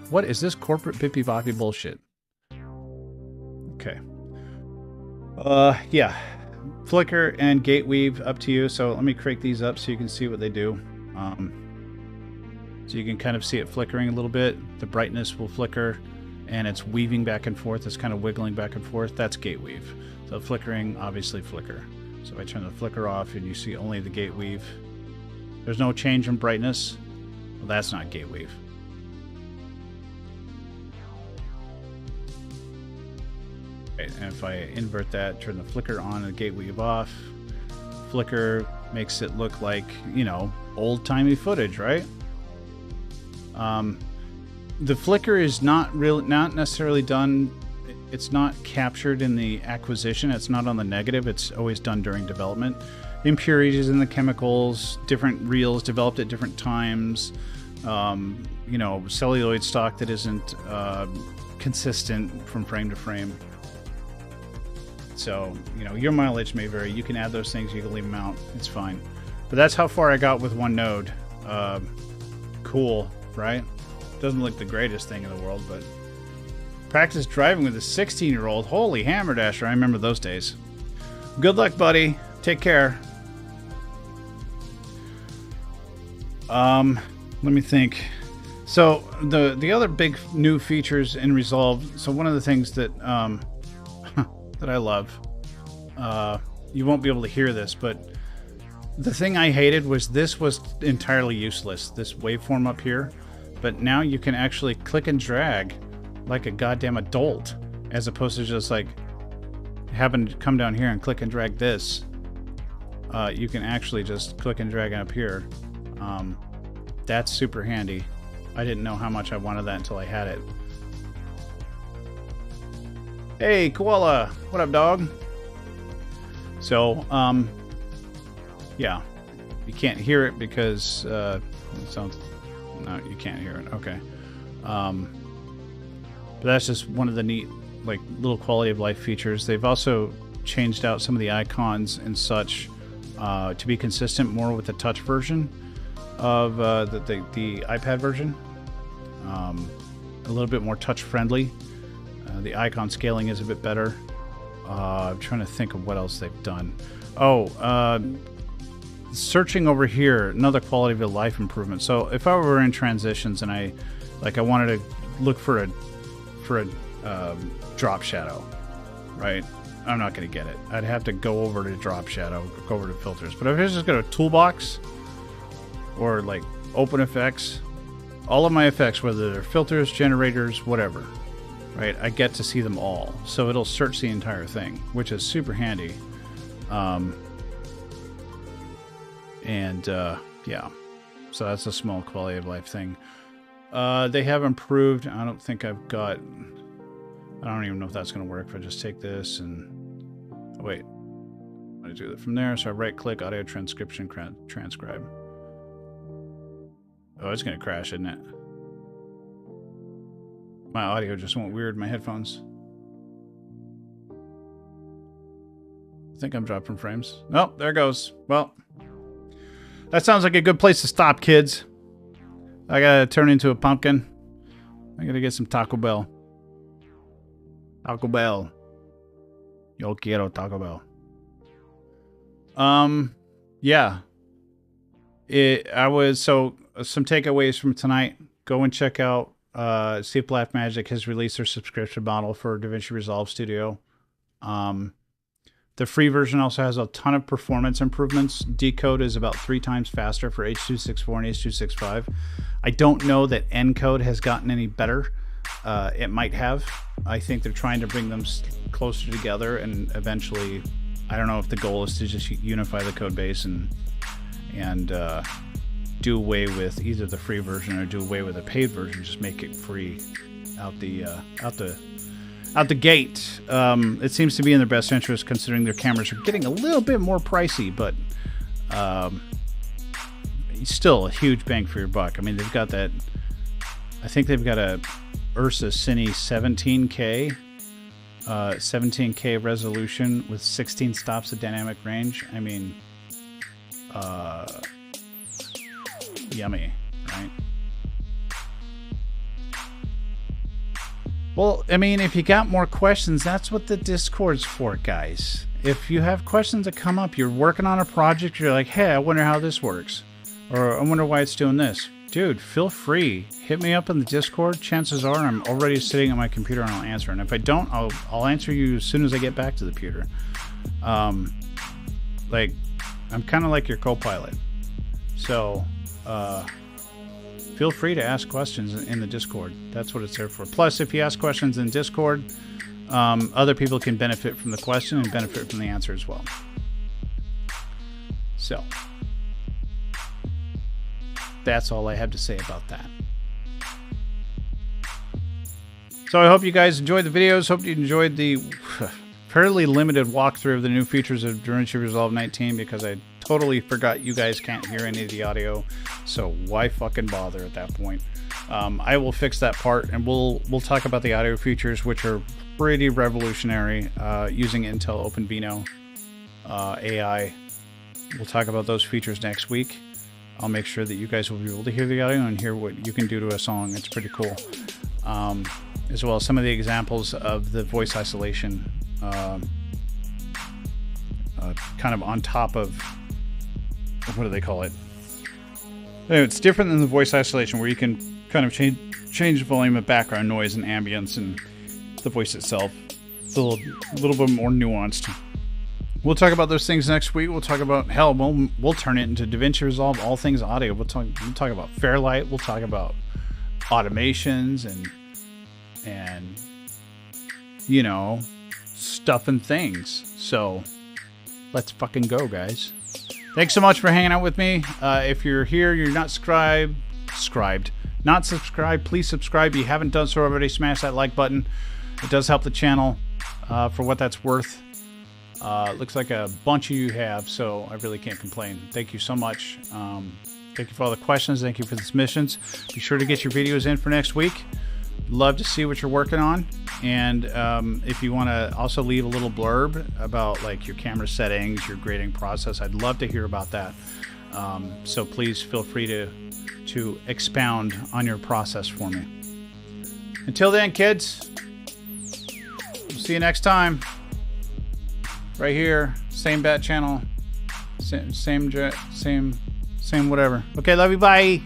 What is this corporate bippy boppy bullshit? Okay. Yeah. Flicker and gate weave, up to you. So let me crank these up so you can see what they do. So you can kind of see it flickering a little bit. The brightness will flicker, and it's weaving back and forth. It's kind of wiggling back and forth. That's gate weave. So flickering, obviously flicker. So if I turn the flicker off and you see only the gate weave, there's no change in brightness. Well, that's not gate weave. Okay, and if I invert that, turn the flicker on and the gate weave off, flicker makes it look like, old-timey footage, right? The flicker is not necessarily done. It's not captured in the acquisition. It's not on the negative. It's always done during development. Impurities in the chemicals, different reels developed at different times. Celluloid stock that isn't consistent from frame to frame. So, your mileage may vary. You can add those things. You can leave them out. It's fine. But that's how far I got with one node. Cool, right? Doesn't look the greatest thing in the world, but practice driving with a 16-year-old. Holy hammer dasher. I remember those days. Good luck, buddy. Take care. let me think. So the other big new features in Resolve. So one of the things that that I love, you won't be able to hear this, but the thing I hated was this was entirely useless. This waveform up here, but now you can actually click and drag like a goddamn adult, as opposed to just like having to come down here and click and drag this. You can actually just click and drag up here. That's super handy. I didn't know how much I wanted that until I had it. Hey, Koala! What up, dog? So, yeah. You can't hear it because, it sounds... No, you can't hear it. Okay. But that's just one of the neat, like, little quality of life features. They've also changed out some of the icons and such to be consistent more with the touch version of the iPad version. A little bit more touch friendly. The icon scaling is a bit better. I'm trying to think of what else they've done. Searching over here, another quality of life improvement. So if I were in transitions and I wanted to look for a drop shadow, right? I'm not going to get it. I'd have to go over to drop shadow, go over to filters. But if I just go to toolbox or like open effects, all of my effects, whether they're filters, generators, whatever, right? I get to see them all. So it'll search the entire thing, which is super handy. Yeah, so that's a small quality of life thing. They have improved. I don't think I've got... I don't even know if that's going to work if I just take this and... Oh, wait. I'm going to do that from there. So I right-click, audio transcription, transcribe. Oh, it's going to crash, isn't it? My audio just went weird in my headphones. I think I'm dropping frames. Oh, there it goes. Well, that sounds like a good place to stop, kids. I gotta turn into a pumpkin. I gotta get some Taco Bell. Taco Bell. Yo quiero Taco Bell. Yeah. Some takeaways from tonight. Go and check out see if Blackmagic has released their subscription model for DaVinci Resolve Studio. The free version also has a ton of performance improvements. Decode is about 3 times faster for H.264 and H.265. I don't know that encode has gotten any better. It might have. I think they're trying to bring them closer together, and eventually, I don't know if the goal is to just unify the code base and do away with either the free version or do away with the paid version. Just make it free out the gate. It seems to be in their best interest, considering their cameras are getting a little bit more pricey, but still a huge bang for your buck. I mean, they've got that. I think they've got a Ursa Cine 17K resolution with 16 stops of dynamic range. I mean, yummy, right? Well, I mean, if you got more questions, that's what the Discord's for, guys. If you have questions that come up, you're working on a project, you're like, hey, I wonder how this works, or I wonder why it's doing this. Dude, feel free. Hit me up in the Discord. Chances are I'm already sitting on my computer and I'll answer. And if I don't, I'll answer you as soon as I get back to the computer. Like, I'm kind of like your co-pilot. So, feel free to ask questions in the Discord. That's what it's there for. Plus, if you ask questions in Discord, other people can benefit from the question and benefit from the answer as well. So, that's all I have to say about that. So I hope you guys enjoyed the videos. Hope you enjoyed the fairly limited walkthrough of the new features of DaVinci Resolve 19, because I totally forgot you guys can't hear any of the audio. So why fucking bother at that point? I will fix that part, and we'll talk about the audio features, which are pretty revolutionary, using Intel OpenVINO AI. We'll talk about those features next week. I'll make sure that you guys will be able to hear the audio and hear what you can do to a song. It's pretty cool. As well as some of the examples of the voice isolation, kind of on top of, what do they call it? Anyway, it's different than the voice isolation where you can kind of change the volume of background noise and ambience and the voice itself. It's a little bit more nuanced. We'll talk about those things next week. We'll talk about, hell, we'll turn it into DaVinci Resolve, all things audio. We'll talk about Fairlight. We'll talk about automations and you know, stuff and things. So let's fucking go, guys. Thanks so much for hanging out with me. If you're here, you're not not subscribed, please subscribe. If you haven't done so already, smash that like button. It does help the channel for what that's worth. Looks like a bunch of you have, so I really can't complain. Thank you so much. Thank you for all the questions. Thank you for the submissions. Be sure to get your videos in for next week. Love to see what you're working on. And if you want to also leave a little blurb about like your camera settings, your grading process, I'd love to hear about that. So please feel free to expound on your process for me. Until then, kids, see you next time. Right here, same bat channel, same whatever. Okay, love you, bye.